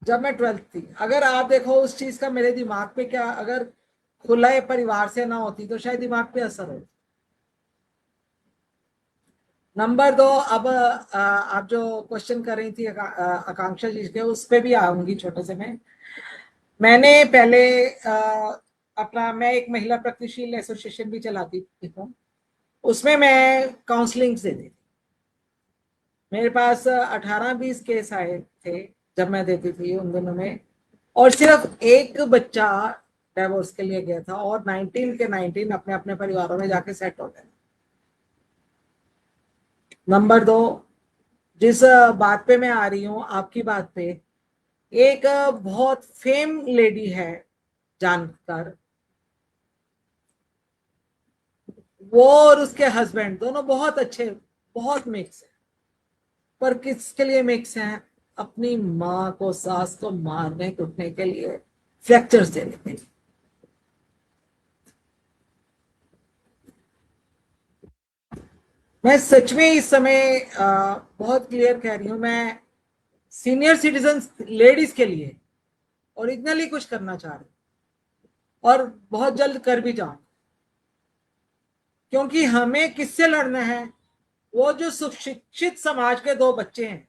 जब मैं 12th थी, अगर आप देखो उस चीज का मेरे दिमाग पे क्या, अगर खुला परिवार से ना होती तो शायद दिमाग पे असर हो। नंबर 2, अब आप जो क्वेश्चन कर रही थी आकांक्षा जी के, उस पे भी आऊंगी छोटे से। मैंने पहले मैं एक महिला प्रगतिशील एसोसिएशन भी चलाती थी, उसमें मैं काउंसलिंग देती थी। मेरे पास 18-20 केस आए थे जब मैं देती थी उन दिनों में, और सिर्फ एक बच्चा डिवोर्स के लिए गया था, और 19 के 19 अपने अपने परिवारों में जाके सेट हो गए। नंबर 2, जिस बात पे मैं आ रही हूँ, आपकी बात पे, एक बहुत फेम लेडी है जानकर, वो और उसके हस्बैंड दोनों बहुत अच्छे, बहुत मिक्स है। पर किसके लिए मिक्स है? अपनी माँ को, सास को मारने कूटने के लिए, फ्रैक्चर्स देने के लिए। मैं सच में इस समय बहुत क्लियर कह रही हूँ, मैं सीनियर सिटीजन लेडीज के लिए ओरिजिनली कुछ करना चाह रही हूँ, और बहुत जल्द कर भी जाऊँ। क्योंकि हमें किससे लड़ना है? वो जो सुशिक्षित समाज के 2 बच्चे हैं।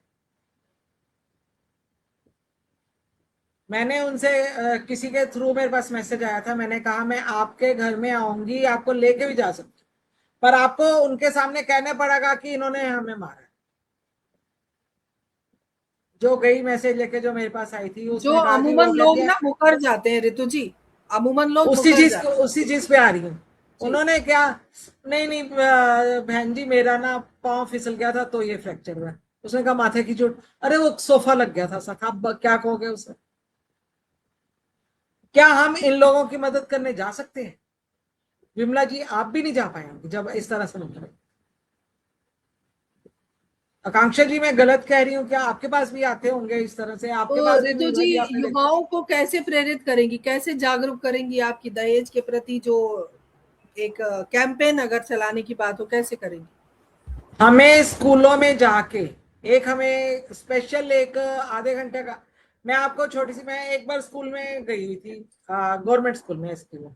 मैंने उनसे किसी के थ्रू मेरे पास मैसेज आया था, मैंने कहा मैं आपके घर में आऊंगी, आपको लेके भी जा सकती, पर आपको उनके सामने कहना पड़ेगा कि इन्होंने हमें मारा। जो गई मैसेज लेके जो मेरे पास आई थी, जो उसने कहा कि अमूमन वो लोग कहती है ना मुकर जाते हैं ऋतु जी, अमूमन लोग उसी मुकर चीज जाते हैं। उसी चीज पे आ रही हूँ। जी। उन्होंने क्या, नहीं नहीं बहन जी मेरा ना पाँव फिसल गया था तो ये फ्रैक्चर हुआ है। उसने कहा माथे की चोट, अरे वो सोफा लग गया था सर, आप क्या कहोगे उसे? क्या हम इन लोगों की मदद करने जा सकते हैं? विमला जी आप भी नहीं जा पाएंगे जब इस तरह से मुकर। आकांक्षा जी मैं गलत कह रही हूँ क्या? आपके पास भी आते होंगे इस तरह से, आपके तो पास भी ऋतु विमला जी, जी आपने देखा? युवाओं को कैसे प्रेरित करेंगी, कैसे जागरूक करेंगी आपकी दहेज के प्रति, जो एक कैंपेन अगर चलाने की बात हो, कैसे करेंगी? हमें स्कूलों में जाके एक हमें स्पेशल एक आधे घंटे का, मैं आपको छोटी सी, मैं एक बार स्कूल में गई हुई थी, गवर्नमेंट स्कूल में स्कूल,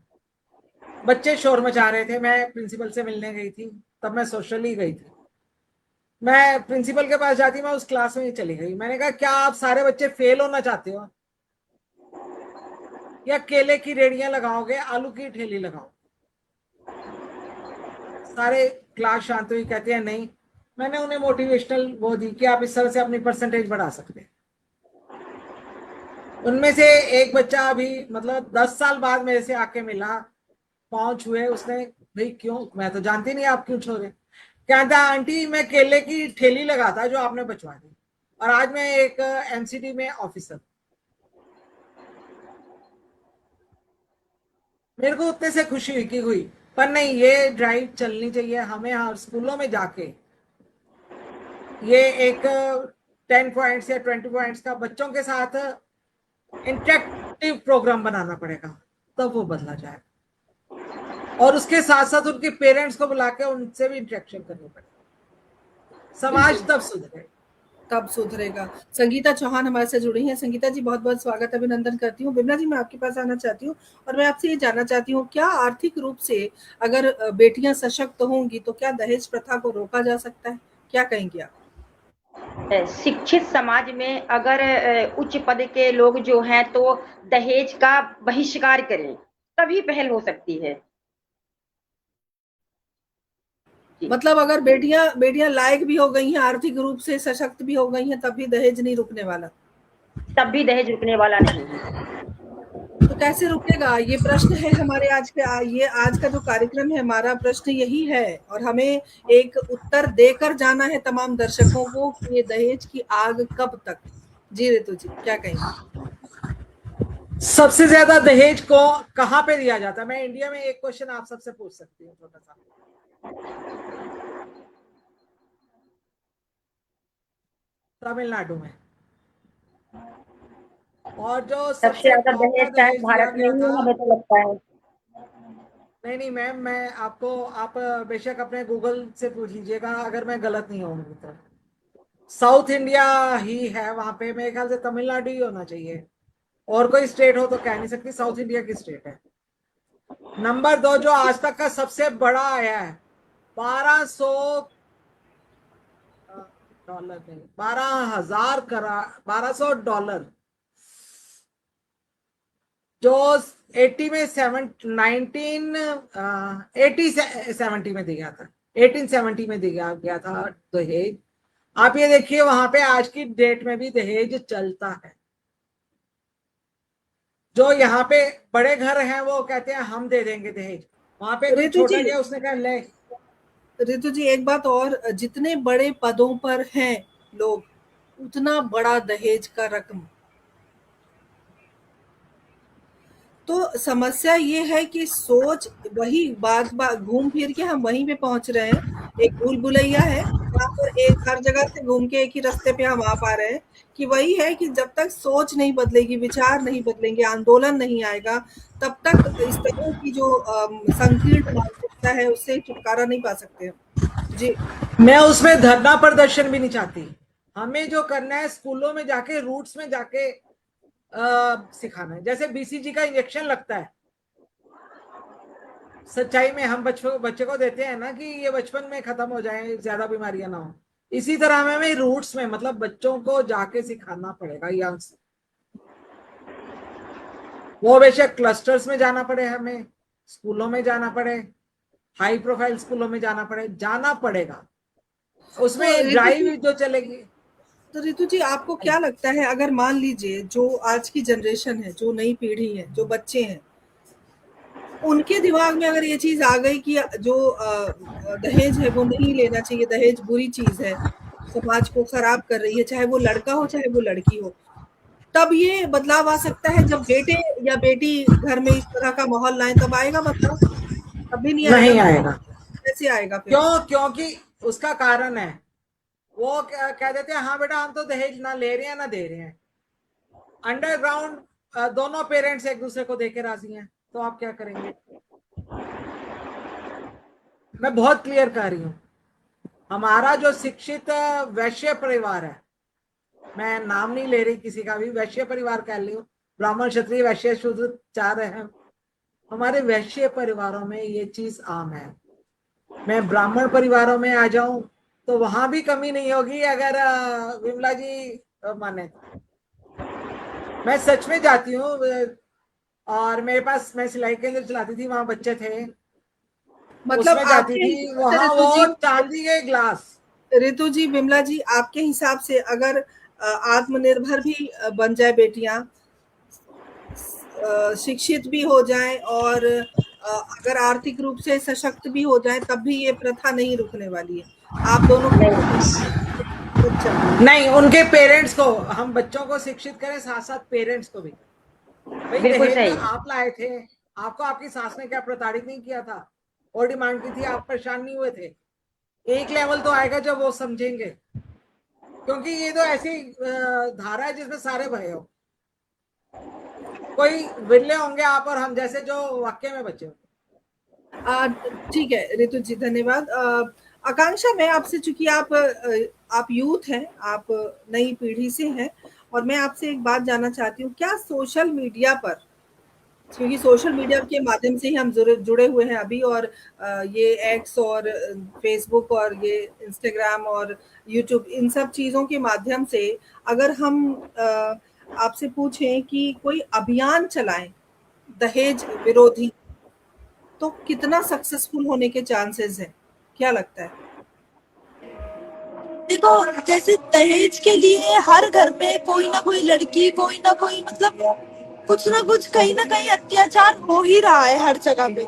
बच्चे शोर मचा रहे थे, मैं प्रिंसिपल से मिलने गई थी, तब मैं सोशली गई थी। मैं प्रिंसिपल के पास जाती, मैं उस क्लास में ही चली गई। मैंने कहा क्या आप सारे बच्चे फेल होना चाहते हो, या केले की रेड़ियां लगाओगे, आलू की ठेली लगाओ? सारे क्लास शांत हुई, कहते हैं नहीं। मैंने उन्हें मोटिवेशनल वो दी कि आप इस तरह से अपनी परसेंटेज बढ़ा सकते हैं। उनमें से एक बच्चा अभी मतलब 10 साल बाद मेरे से आके मिला, पाँव छुए उसने, भाई क्यों, मैं तो जानती नहीं आप क्यों छो रहे? कहता आंटी मैं केले की ठेली लगाता जो आपने बचवा दी, और आज मैं एक एमसीडी में ऑफिसर। मेरे को उतने से खुशी हुई कि हुई, पर नहीं, ये ड्राइव चलनी चाहिए हमें हर स्कूलों में जाके। ये एक 10 पॉइंट्स या 20 पॉइंट्स का बच्चों के साथ इंटरेक्टिव प्रोग्राम बनाना पड़ेगा, तब वो बदला जाए। और उसके साथ साथ उनके पेरेंट्स को बुला के उनसे भी इंटरेक्शन करनी पड़ेगी, समाज तब सुधरे। तब सुधरेगा। संगीता चौहान हमारे से जुड़ी हैं। संगीता जी बहुत बहुत स्वागत, अभिनंदन करती हूँ। विमला जी मैं आपके पास आना चाहती हूँ और मैं आपसे ये जानना चाहती हूँ, क्या आर्थिक रूप से अगर बेटियां सशक्त होंगी तो क्या दहेज प्रथा को रोका जा सकता है? क्या कहेंगी आप? शिक्षित समाज में अगर उच्च पद के लोग जो हैं तो दहेज का बहिष्कार करें, तभी पहल हो सकती है। मतलब अगर बेटियां बेटियां लायक भी हो गई हैं, आर्थिक रूप से सशक्त भी हो गई हैं, तब भी दहेज नहीं रुकने वाला? तब भी दहेज रुकने वाला नहीं है। तो कैसे रुकेगा? ये प्रश्न है हमारे आज के, ये आज का जो कार्यक्रम है हमारा, प्रश्न यही है और हमें एक उत्तर देकर जाना है तमाम दर्शकों को कि ये दहेज की आग कब तक। जी ऋतु जी क्या कहेंगे? सबसे ज्यादा दहेज को कहाँ पे दिया जाता है? मैं इंडिया में एक क्वेश्चन आप सबसे पूछ सकती हूँ छोटा सा। तमिलनाडु में। और जो सबसे सबसे ज्यादा टॉप का दहेज शायद दहेज दिया भारत में गया ही था, है, हमें तो लगता है। नहीं नहीं मैम, मैं आपको, आप बेशक अपने गूगल से पूछ लीजिएगा अगर मैं गलत नहीं होंगी तो। साउथ इंडिया ही है वहां पे, मेरे ख्याल से तमिलनाडु ही होना चाहिए, और कोई स्टेट हो तो कह नहीं सकती, साउथ इंडिया की स्टेट है। नंबर 2 जो आज तक का सबसे बड़ा आया है, 1200 डॉलर नहीं, 1200 डॉलर, जो 80 में 70 में दिया था, 1870 में दिया गया था दहेज। आप ये देखिए वहां पे आज की डेट में भी दहेज चलता है। जो यहाँ पे बड़े घर हैं वो कहते हैं हम दे देंगे दहेज, वहां पे कोई ऋतु छोटा जी, गया उसने कहा ले। ऋतु जी एक बात और, जितने बड़े पदों पर हैं लोग, उतना बड़ा दहेज का रकम। तो समस्या ये है कि सोच, वही बात बात घूम फिर के हम वहीं पे पहुंच रहे हैं। एक भूल भुलैया है जहाँ पर एक हर जगह से घूम के एक ही रास्ते पे हम आ पा रहे हैं, कि वही है कि जब तक सोच नहीं बदलेगी, विचार नहीं बदलेंगे, आंदोलन नहीं आएगा, तब तक इस तरह की जो संकीर्ण मानसिकता है उससे छुटकारा नहीं पा सकते हम। जी। मैं उसमें धरना प्रदर्शन भी नहीं चाहती। हमें जो करना है स्कूलों में जाके, रूट्स में जाके सिखाना है। जैसे बीसीजी का इंजेक्शन लगता है सच्चाई में, हम बच्चे को देते हैं ना कि ये बचपन में खत्म हो जाए, ज्यादा बीमारियां ना हो, इसी तरह हमें रूट्स में मतलब बच्चों को जाके सिखाना पड़ेगा यंग्स। वो बेशक क्लस्टर्स में जाना पड़े, हमें स्कूलों में जाना पड़े, हाई प्रोफाइल स्कूलों में जाना पड़े, जाना पड़ेगा। तो उसमें ऋतु जी, ड्राइव जो चलेगी। तो रितु जी, आपको क्या लगता है, अगर मान लीजिए जो आज की जनरेशन है, जो नई पीढ़ी है, जो बच्चे हैं, उनके दिमाग में अगर ये चीज आ गई कि जो दहेज है वो नहीं लेना चाहिए, दहेज बुरी चीज है, समाज को खराब कर रही है, चाहे वो लड़का हो चाहे वो लड़की हो, तब ये बदलाव आ सकता है जब बेटे या बेटी घर में इस तरह का माहौल लाए, तब आएगा बदलाव? कभी नहीं आएगा नहीं ना? आएगा। कैसे आएगा फिर? क्योंकि उसका कारण है, वो कह देते हैं हाँ बेटा हम तो दहेज ना ले रहे हैं ना दे रहे हैं। अंडरग्राउंड दोनों पेरेंट्स एक दूसरे को देके राजी हैं, तो आप क्या करेंगे? मैं बहुत क्लियर कर रही हूँ, हमारा जो शिक्षित वैश्य परिवार है, मैं नाम नहीं ले रही किसी का भी, वैश्य परिवार कह रही हूँ, ब्राह्मण क्षत्रिय वैश्य शूद्र चाह रहे हैं, हमारे वैश्य परिवारों में ये चीज आम है। मैं ब्राह्मण परिवारों में आ जाऊं तो वहां भी कमी नहीं होगी अगर विमला जी माने। मैं सच में जाती हूँ, और मेरे पास, मैं सिलाई केंद्र चलाती थी, वहां बच्चे थे, मतलब उसमें जाती आपके थी, हिसाब से वहां वो चांदी के ग्लास। ऋतु जी, विमला जी, आपके हिसाब से अगर आत्मनिर्भर भी बन जाए बेटियां, शिक्षित भी हो जाएं और अगर आर्थिक रूप से सशक्त भी हो जाएं, तब भी ये प्रथा नहीं रुकने वाली है? आप दोनों चल रही है। नहीं, उनके पेरेंट्स को, हम बच्चों को शिक्षित करें, साथ साथ पेरेंट्स को भी। भाई बिल्कुल दहेज सही। आप लाए थे, आपको आपकी सास ने क्या प्रताड़ित नहीं किया था और डिमांड की थी, आप परेशान नहीं हुए थे? एक लेवल तो आएगा जब वो समझेंगे, क्योंकि ये तो ऐसी धारा है जिसमें सारे भय हो। कोई विरले होंगे आप और हम जैसे जो वाक्य में बचे हो। ठीक है ऋतु जी, धन्यवाद। आकांक्षा, मैं आपसे, चूंकि आप यूथ हैं, आप नई पीढ़ी से हैं, और मैं आपसे एक बात जानना चाहती हूँ, क्या सोशल मीडिया पर, क्योंकि सोशल मीडिया के माध्यम से ही हम जुड़े हुए हैं अभी, और ये एक्स और फेसबुक और ये इंस्टाग्राम और यूट्यूब, इन सब चीज़ों के माध्यम से अगर हम आपसे पूछें कि कोई अभियान चलाएं दहेज विरोधी, तो कितना सक्सेसफुल होने के चांसेस हैं? क्या लगता है? देखो, जैसे दहेज के लिए हर घर में कोई ना कोई लड़की, कोई ना कोई, मतलब कुछ ना कुछ, कहीं ना कहीं अत्याचार हो ही रहा है हर जगह पे।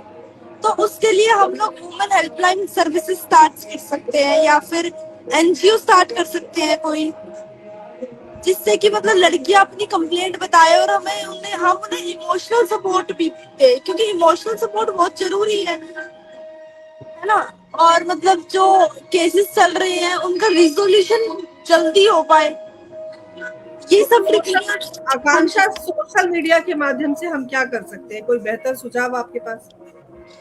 तो उसके लिए हम लोग वुमेन हेल्पलाइन सर्विसेज स्टार्ट कर सकते हैं, या फिर एनजीओ स्टार्ट कर सकते हैं कोई, जिससे कि मतलब लड़कियां अपनी कंप्लेंट बताए और हम उन्हें इमोशनल सपोर्ट भी दे, क्योंकि इमोशनल सपोर्ट बहुत जरूरी है ना। और मतलब जो केसेस चल रहे हैं उनका रिजोल्यूशन जल्दी हो पाए, ये सब आकांक्षा, सोशल मीडिया के माध्यम से हम क्या कर सकते हैं? कोई बेहतर सुझाव आपके पास?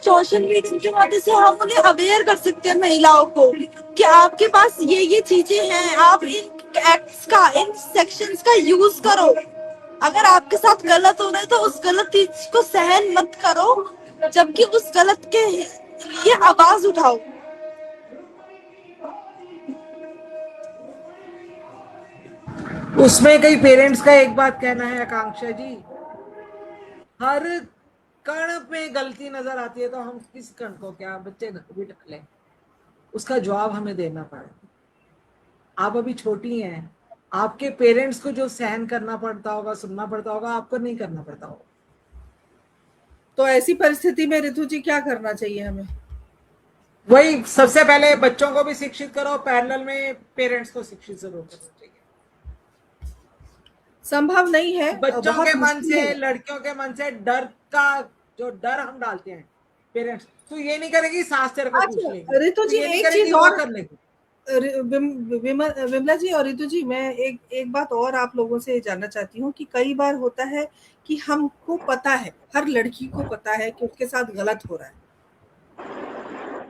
सोशल मीडिया के माध्यम से हम उन्हें अवेयर कर सकते हैं, महिलाओं को, कि आपके पास ये चीजें हैं, आप इन एक्ट्स का, इन सेक्शंस का यूज करो। अगर आपके साथ गलत हो रहा है तो उस गलत चीज को सहन मत करो, जबकि उस गलत के लिए आवाज उठाओ। उसमें कई पेरेंट्स का एक बात कहना है आकांक्षा जी, हर कण में गलती नजर आती है, तो हम किस कण को क्या बच्चे घर भी ढक लें, उसका जवाब हमें देना पड़ेगा। आप अभी छोटी हैं, आपके पेरेंट्स को जो सहन करना पड़ता होगा, सुनना पड़ता होगा, आपको नहीं करना पड़ता होगा। तो ऐसी परिस्थिति में ऋतु जी क्या करना चाहिए हमें? वही, सबसे पहले बच्चों को भी शिक्षित करो, पैरेलल में पेरेंट्स को शिक्षित जरूर करना चाहिए। संभव नहीं है, बच्चों बहुत के मन मुश्किल से, है। लड़कियों के मन से डर का, जो डर हम डालते हैं पेरेंट्स, तो ये नहीं करेगी सास तेरे को पूछ लेगी, अच्छा ऋतु तो जी, ये नहीं एक करेगी चीज वो और, कर लेगी। विमला जी और ऋतु जी, मैं एक बात और आप लोगों से जानना चाहती हूँ कि कई बार होता है कि हमको पता है, हर लड़की को पता है कि उसके साथ गलत हो रहा है,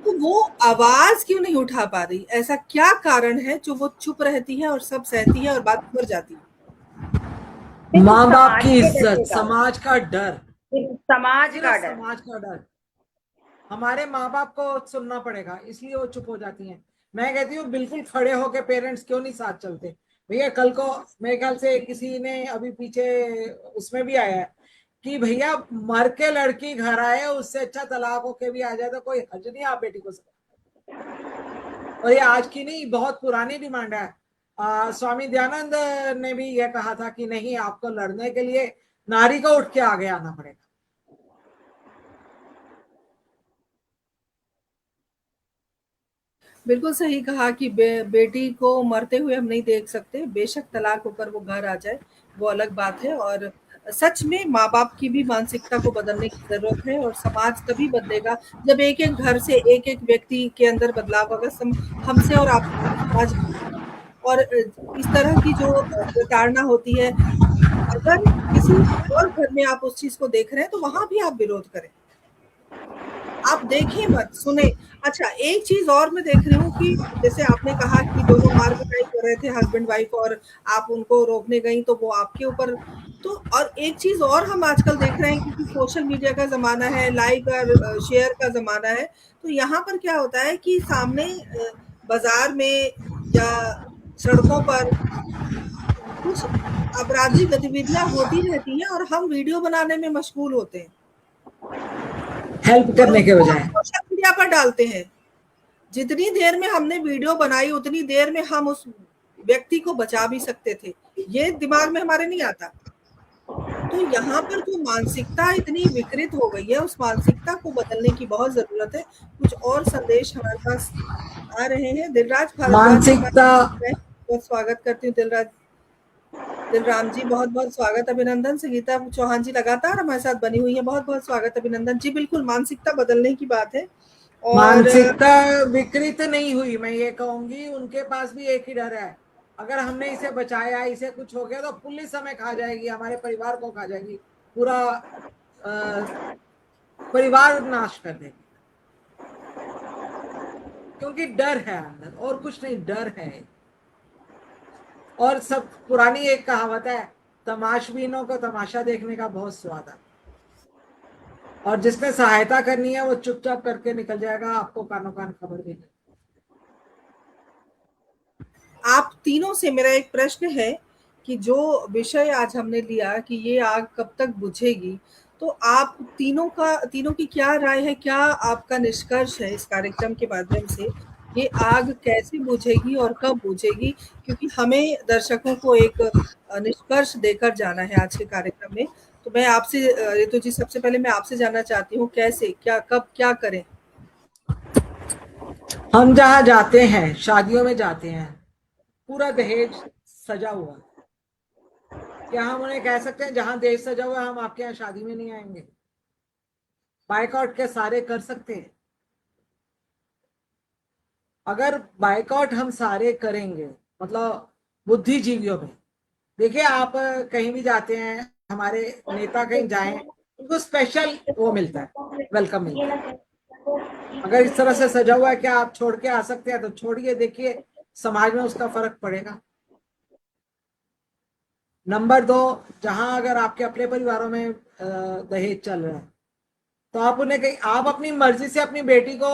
तो वो आवाज क्यों नहीं उठा पा रही? ऐसा क्या कारण है जो वो चुप रहती है और सब सहती है और बात कर जाती है? माँ बाप समाज की के इज्जत, डर का, समाज का डर, समाज सिर्फ का डर। समाज का डर। हमारे माँ बाप को सुनना पड़ेगा, इसलिए वो चुप हो जाती हैं। मैं कहती हूँ बिल्कुल खड़े होके पेरेंट्स क्यों नहीं साथ चलते? भैया कल को मेरे ख्याल से किसी ने अभी पीछे उसमें भी आया है कि भैया मर के लड़की घर आए, उससे अच्छा तलाक होके भी आ जाए तो कोई हर्ज नहीं, आप बेटी को। और ये आज की नहीं, बहुत पुरानी डिमांड है। स्वामी दयानंद ने भी यह कहा था कि नहीं, आपको लड़ने के लिए नारी को उठ के आगे आना पड़ेगा। बिल्कुल सही कहा कि बेटी को मरते हुए हम नहीं देख सकते, बेशक तलाक होकर वो घर आ जाए, वो अलग बात है। और सच में माँ-बाप की भी मानसिकता को बदलने की ज़रूरत है, और समाज तभी बदलेगा जब एक-एक घर से एक-एक व्यक्ति के अंदर बदलाव होगा। हमसे और आपसे समाज। और इस तरह की जो प्रताड़ना होती है, अगर किसी और घर में आप उस चीज़ को देख रहे हैं, तो वहाँ भी आप विरोध करें। आप देखें मत, सुने। अच्छा, एक चीज़ और मैं देख रही हूँ कि जैसे आपने कहा कि दोनों मार-पिटाई कर रहे थे हस्बैंड वाइफ, और आप उनको रोकने गईं, तो वो आपके ऊपर। तो और एक चीज़ और हम आजकल देख रहे हैं, क्योंकि सोशल मीडिया का ज़माना है, लाइक और शेयर का ज़माना है, तो यहाँ पर क्या होता है कि सामने बाज़ार में या सड़कों पर कुछ आपराधिक गतिविधियाँ होती रहती हैं, और हम वीडियो बनाने में मशगूल होते हैं हेल्प और करने के उसको हम बजाय। सोशल मीडिया पर डालते हैं। जितनी देर में हमने वीडियो बनाई, उतनी देर में हम उस व्यक्ति को बचा भी सकते थे, ये दिमाग में हमारे नहीं आता। तो यहाँ पर जो मानसिकता इतनी विकृत हो गई है, उस मानसिकता को बदलने की बहुत ज़रूरत है। कुछ और संदेश हमारे पास आ रहे हैं। दिलराज भारद्वाज जी हमारे, मानसिकता। मैं बहुत स्वागत करती हूँ दिलराम जी, बहुत-बहुत स्वागत, अभिनंदन। संगीता चौहान जी लगातार हमारे साथ बनी हुई हैं, बहुत-बहुत स्वागत, अभिनंदन। जी बिल्कुल, मानसिकता बदलने की बात है। और मानसिकता विकृत नहीं हुई, मैं ये कहूंगी उनके पास भी एक ही डर है, अगर हमने इसे बचाया, इसे कुछ हो गया तो पुलिस हमें खा जाएगी, हमारे परिवार को खा जाएगी, पूरा परिवार नाश कर देगी। क्योंकि डर है अंदर, और कुछ नहीं, डर है। और सब पुरानी एक कहावत है, तमाशबीनों को तमाशा देखने का बहुत स्वाद है, और जिसने सहायता करनी है वो चुपचाप करके निकल जाएगा, आपको कानों कान खबर देगी। आप तीनों से मेरा एक प्रश्न है कि जो विषय आज हमने लिया कि ये आग कब तक बुझेगी, तो आप तीनों की क्या राय है, क्या आपका निष्कर्ष है इस कार्यक्रम के माध्यम से? ये आग कैसे बुझेगी और कब बुझेगी? क्योंकि हमें दर्शकों को एक निष्कर्ष देकर जाना है आज के कार्यक्रम में। तो मैं आपसे रितु जी, सबसे पहले मैं आपसे जानना चाहती हूँ, कैसे, क्या, कब, क्या करें? हम जहाँ जाते हैं, शादियों में जाते हैं, पूरा दहेज सजा हुआ, क्या हम उन्हें कह सकते हैं जहां दहेज सजा हुआ हम आपके यहाँ शादी में नहीं आएंगे? बाइकआउट के सारे कर सकते हैं। अगर बाइकआउट हम सारे करेंगे, मतलब बुद्धिजीवियों में, देखिए आप कहीं भी जाते हैं, हमारे नेता कहीं जाएं, उनको स्पेशल वो मिलता है, वेलकम मिलता है। अगर इस तरह से सजा हुआ है कि आप छोड़ के आ सकते हैं तो छोड़िए, देखिए समाज में उसका फर्क पड़ेगा। नंबर 2, जहां अगर आपके अपने परिवारों में दहेज चल रहा है, तो आप उन्हें कहीं, आप अपनी मर्जी से अपनी बेटी को,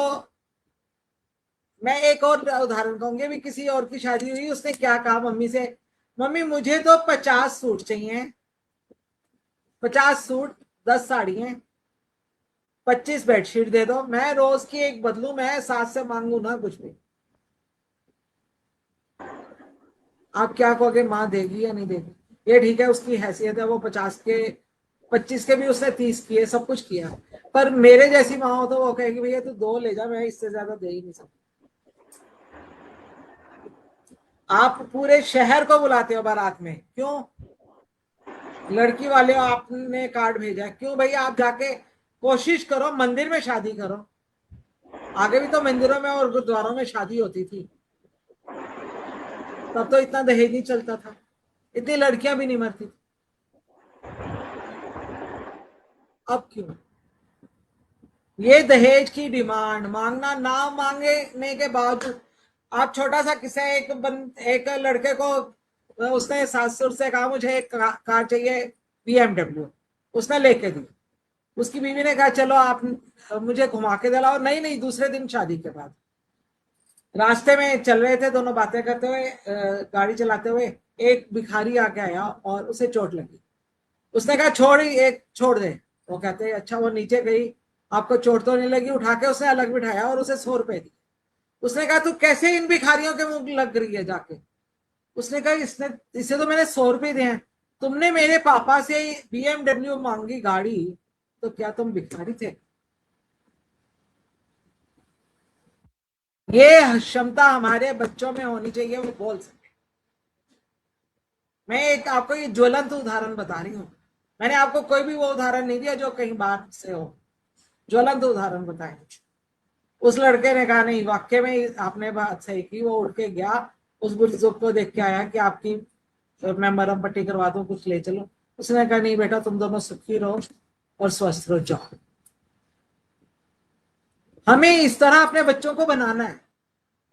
मैं एक और उदाहरण कहूंगी, भी किसी और की शादी हुई, उसने क्या कहा मम्मी से, मम्मी मुझे तो 50 सूट चाहिए, 50 सूट, 10 साड़ी हैं, 25 बेडशीट दे दो, मैं रोज की एक बदलू, मैं सास से मांगू ना कुछ भी। आप क्या कहोगे, माँ देगी या नहीं देगी? ये ठीक है, उसकी हैसियत है, वो 25 के भी उसने 30 किए, सब कुछ किया, पर मेरे जैसी माँ हो तो वो कहेगी भैया तू 2 ले जा, मैं इससे ज्यादा दे ही नहीं सकती। आप पूरे शहर को बुलाते हो बारात में, क्यों? लड़की वाले आपने कार्ड भेजा, क्यों भैया? आप जाके कोशिश करो मंदिर में शादी करो, आगे भी तो मंदिरों में और गुरुद्वारों में शादी होती थी, तब तो इतना दहेज नहीं चलता था, इतनी लड़कियां भी नहीं मरती थी। अब क्यों ये दहेज की डिमांड, मांगना, ना मांगने के बावजूद? आप छोटा सा किस्सा, एक लड़के को, उसने सासुर से कहा मुझे एक कार चाहिए BMW, उसने लेके दी, उसकी बीवी ने कहा चलो आप मुझे घुमा के दिलाओ, नहीं नहीं, दूसरे दिन शादी के बाद रास्ते में चल रहे थे दोनों बातें करते हुए, गाड़ी चलाते हुए, एक भिखारी आके आया और उसे चोट लगी, उसने कहा छोड़ दे, वो कहते अच्छा, वो नीचे गई, आपको चोट तो नहीं लगी, उठा के उसने अलग बिठाया और उसे 100 रुपए दिए। उसने कहा तू कैसे इन भिखारियों के मुंह लग रही है जाके? उसने कहा इसे तो मैंने 100 रुपए दिए हैं, तुमने मेरे पापा से BMW मांगी गाड़ी, तो क्या तुम भिखारी थे? ये क्षमता हमारे बच्चों में होनी चाहिए, वो बोल सके। मैं एक आपको ये ज्वलंत उदाहरण बता रही हूँ, मैंने आपको कोई भी वो उदाहरण नहीं दिया जो कहीं बाहर से हो, ज्वलंत उदाहरण बताए। उस लड़के ने कहा नहीं वाकई में आपने बात सही की, वो उठ के गया, उस बुजुर्ग को देख के आया कि आपकी मैं मरहम पट्टी करवा दूं, कुछ ले चलो। उसने कहा नहीं बेटा, तुम दोनों सुखी रहो और स्वस्थ रहो, जाओ। हमें इस तरह अपने बच्चों को बनाना है।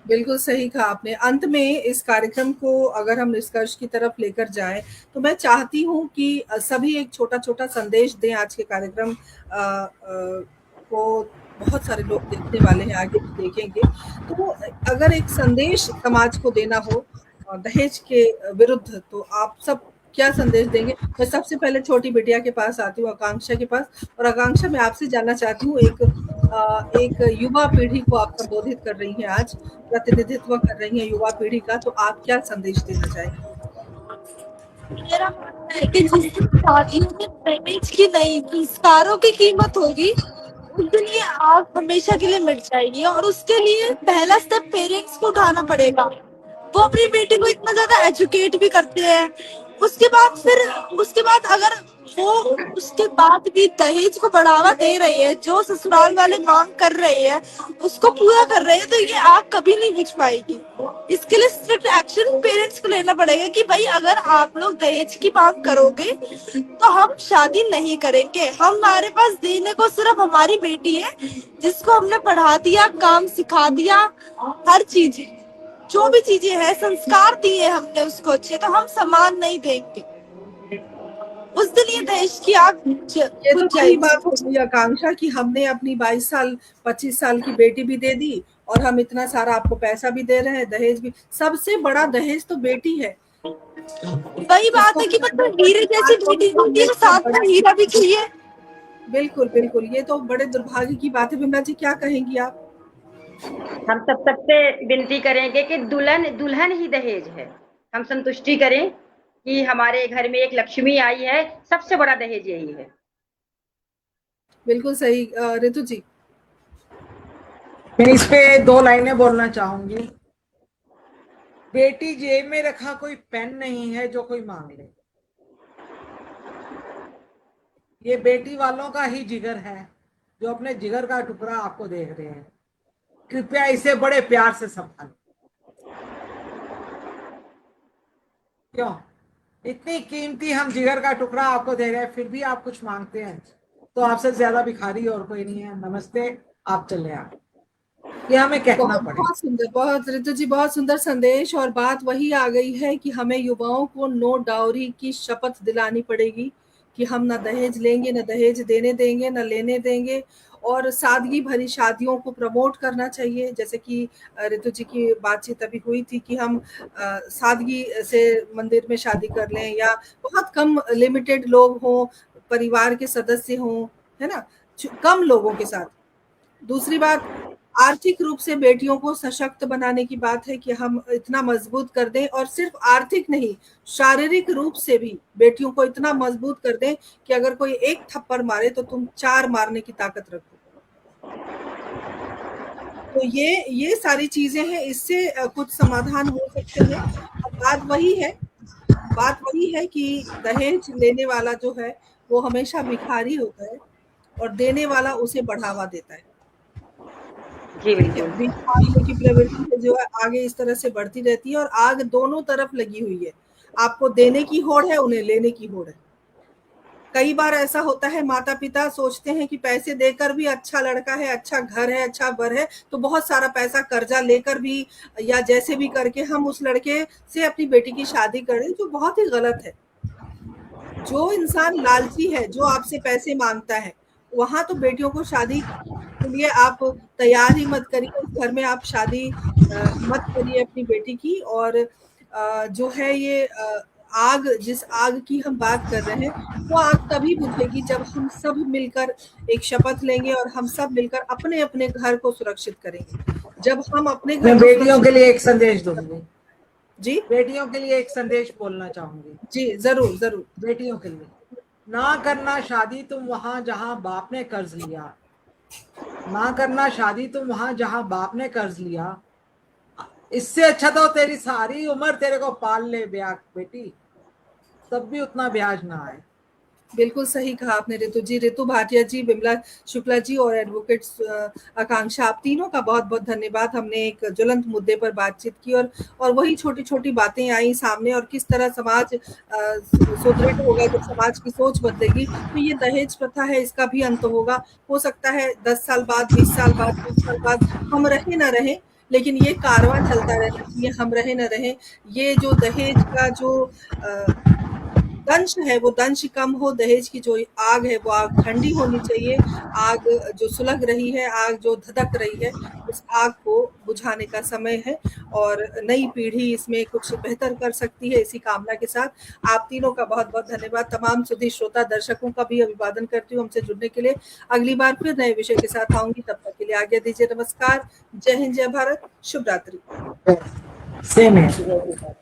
बिल्कुल सही कहा आपने। अंत में इस कार्यक्रम को अगर हम निष्कर्ष की तरफ लेकर जाएं, तो मैं चाहती हूं कि सभी एक छोटा-छोटा संदेश दें। आज के कार्यक्रम को बहुत सारे लोग देखने वाले हैं, आगे भी देखेंगे। तो अगर एक संदेश समाज को देना हो दहेज के विरुद्ध, तो आप सब क्या संदेश देंगे? मैं सबसे पहले छोटी बिटिया के पास आती हूँ, आकांक्षा के पास। और आकांक्षा, मैं आपसे जानना चाहती हूँ, एक युवा पीढ़ी को आप संबोधित कर रही हैं आज, प्रतिनिधित्व कर रही हैं युवा पीढ़ी का, तो आप क्या संदेश देना चाहेंगे? मेरा मानना है कि जिस दिन शादियों में दहेज की नहीं संस्कारों की कीमत होगी, उस दिन ये आग हमेशा के लिए मिट जाएगी। और उसके लिए पहला स्टेप पेरेंट्स को उठाना पड़ेगा। वो अपनी बेटी को इतना ज्यादा एजुकेट भी करते हैं, उसके बाद अगर वो उसके बाद भी दहेज को बढ़ावा दे रही है, जो ससुराल वाले मांग कर रहे हैं उसको पूरा कर रहे हैं, तो ये आग कभी नहीं बुझ पाएगी। इसके लिए स्ट्रिक्ट एक्शन पेरेंट्स को लेना पड़ेगा कि भाई अगर आप लोग दहेज की मांग करोगे तो हम शादी नहीं करेंगे। हमारे पास देने को सिर्फ हमारी बेटी है, जिसको हमने पढ़ा दिया, काम सिखा दिया, हर चीज जो भी चीजें हैं संस्कार दिए हमने उसको अच्छे, तो हम सम्मान नहीं देंगे। उस दिन ये दहेज की आग ये तो सही बात हो गई आकांक्षा कि हमने अपनी 22 साल 25 साल की बेटी भी दे दी और हम इतना सारा आपको पैसा भी दे रहे हैं, दहेज भी। सबसे बड़ा दहेज तो बेटी है। वही बात है कि मतलब हीरे जैसी बेटी होती है, साथ में हीरा भी चाहिए। बिल्कुल बिल्कुल, ये तो बड़े दुर्भाग्य की बात है। विमला जी, क्या कहेंगी आप? हम सबसे विनती करेंगे कि दुल्हन ही दहेज है। हम संतुष्टि करें कि हमारे घर में एक लक्ष्मी आई है, सबसे बड़ा दहेज यही है। बिल्कुल सही। ऋतु जी, मैं इस पे 2 लाइनें बोलना चाहूंगी। बेटी जेब में रखा कोई पेन नहीं है जो कोई मांग ले, ये बेटी वालों का ही जिगर है जो अपने जिगर का टुकड़ा आपको देख रहे हैं। कृपया इसे बड़े प्यार से संभालें। क्यों? इतनी कीमती हम जिगर का टुकड़ा आपको दे रहे हैं, फिर भी आप कुछ मांगते हैं, तो आपसे ज्यादा भिखारी और कोई नहीं है। नमस्ते, आप चले आप। ये हमें कहना पड़ेगा। बहुत सुंदर, बहुत ऋतु जी, बहुत सुंदर संदेश। और बात वही आ गई है कि हमें युवाओं को नो डाउरी की शपथ दिलानी पड़ेगी कि हम ना दहेज लेंगे, ना दहेज देने देंगे, ना लेने देंगे। और सादगी भरी शादियों को प्रमोट करना चाहिए, जैसे कि ऋतु जी की बातचीत अभी हुई थी कि हम सादगी से मंदिर में शादी कर लें, या बहुत कम लिमिटेड लोग हों, परिवार के सदस्य हों, है ना, कम लोगों के साथ। दूसरी बात, आर्थिक रूप से बेटियों को सशक्त बनाने की बात है कि हम इतना मजबूत कर दें, और सिर्फ आर्थिक नहीं, शारीरिक रूप से भी बेटियों को इतना मजबूत कर दें कि अगर कोई एक थप्पड़ मारे तो तुम 4 मारने की ताकत रखो। तो ये सारी चीजें हैं, इससे कुछ समाधान हो सकते हैं। बात वही है कि दहेज लेने वाला जो है वो हमेशा भिखारी होता है और देने वाला उसे बढ़ावा देता है। जी ठीक है, बिल्कुल। बीच मारने की प्रवृत्ति जो है आगे इस तरह से बढ़ती रहती है, और आग दोनों तरफ लगी हुई है। आपको देने की होड़ है, उन्हें लेने की होड़ है। कई बार ऐसा होता है, माता पिता सोचते हैं कि पैसे देकर भी अच्छा लड़का है, अच्छा घर है, अच्छा बर है, तो बहुत सारा पैसा कर्जा लेकर भी या जैसे भी करके हम उस लड़के से अपनी बेटी की शादी करें, जो बहुत ही गलत है। जो इंसान लालची है, जो आपसे पैसे मांगता है, वहां तो बेटियों को शादी के लिए आप तैयार ही मत करिए। उस घर में आप शादी मत करिए अपनी बेटी की। और जो है ये आग, जिस आग की हम बात कर रहे हैं, वो आग तभी बुझेगी जब हम सब मिलकर एक शपथ लेंगे और हम सब मिलकर अपने अपने घर को सुरक्षित करेंगे। जब हम अपने घर मैं बेटियों के लिए एक संदेश दूंगी। जी बेटियों के लिए एक संदेश बोलना चाहूंगी। जी, जरूर जरूर। बेटियों के लिए, ना करना शादी तुम वहां जहां बाप ने कर्ज लिया, ना करना शादी तुम वहां जहां बाप ने कर्ज लिया। इससे अच्छा तो तेरी सारी उम्र तेरे को पाल ले ब्याह बेटी, तब भी उतना ब्याज ना आए। बिल्कुल सही कहा आपने ऋतु जी। ऋतु भाटिया जी, विमला शुक्ला जी और एडवोकेट आकांक्षा, आप तीनों का बहुत बहुत धन्यवाद। हमने एक ज्वलंत मुद्दे पर बातचीत की और वही छोटी छोटी बातें आई सामने, और किस तरह समाज सुदृढ़ होगा जब समाज की सोच बदलेगी तो ये दहेज प्रथा है इसका भी अंत होगा। हो सकता है 10 साल बाद, 20 साल बाद, 30 साल बाद हम रहे ना रहे, लेकिन ये कारवां चलता रहना चाहिए, हम रहे न रहे। ये जो दहेज का जो दंश है वो दंश कम हो, दहेज की जो आग है वो आग ठंडी होनी चाहिए। आग जो सुलग रही है, आग जो धधक रही है, उस आग को बुझाने का समय है और नई पीढ़ी इसमें कुछ बेहतर कर सकती है। इसी कामना के साथ आप तीनों का बहुत बहुत धन्यवाद। तमाम सुधी श्रोता दर्शकों का भी अभिवादन करती हूँ हमसे जुड़ने के लिए। अगली बार फिर नए विषय के साथ आऊंगी, तब तक के लिए आज्ञा दीजिए। नमस्कार, जय हिंद, जय भारत, शुभ रात्रि। सेम है।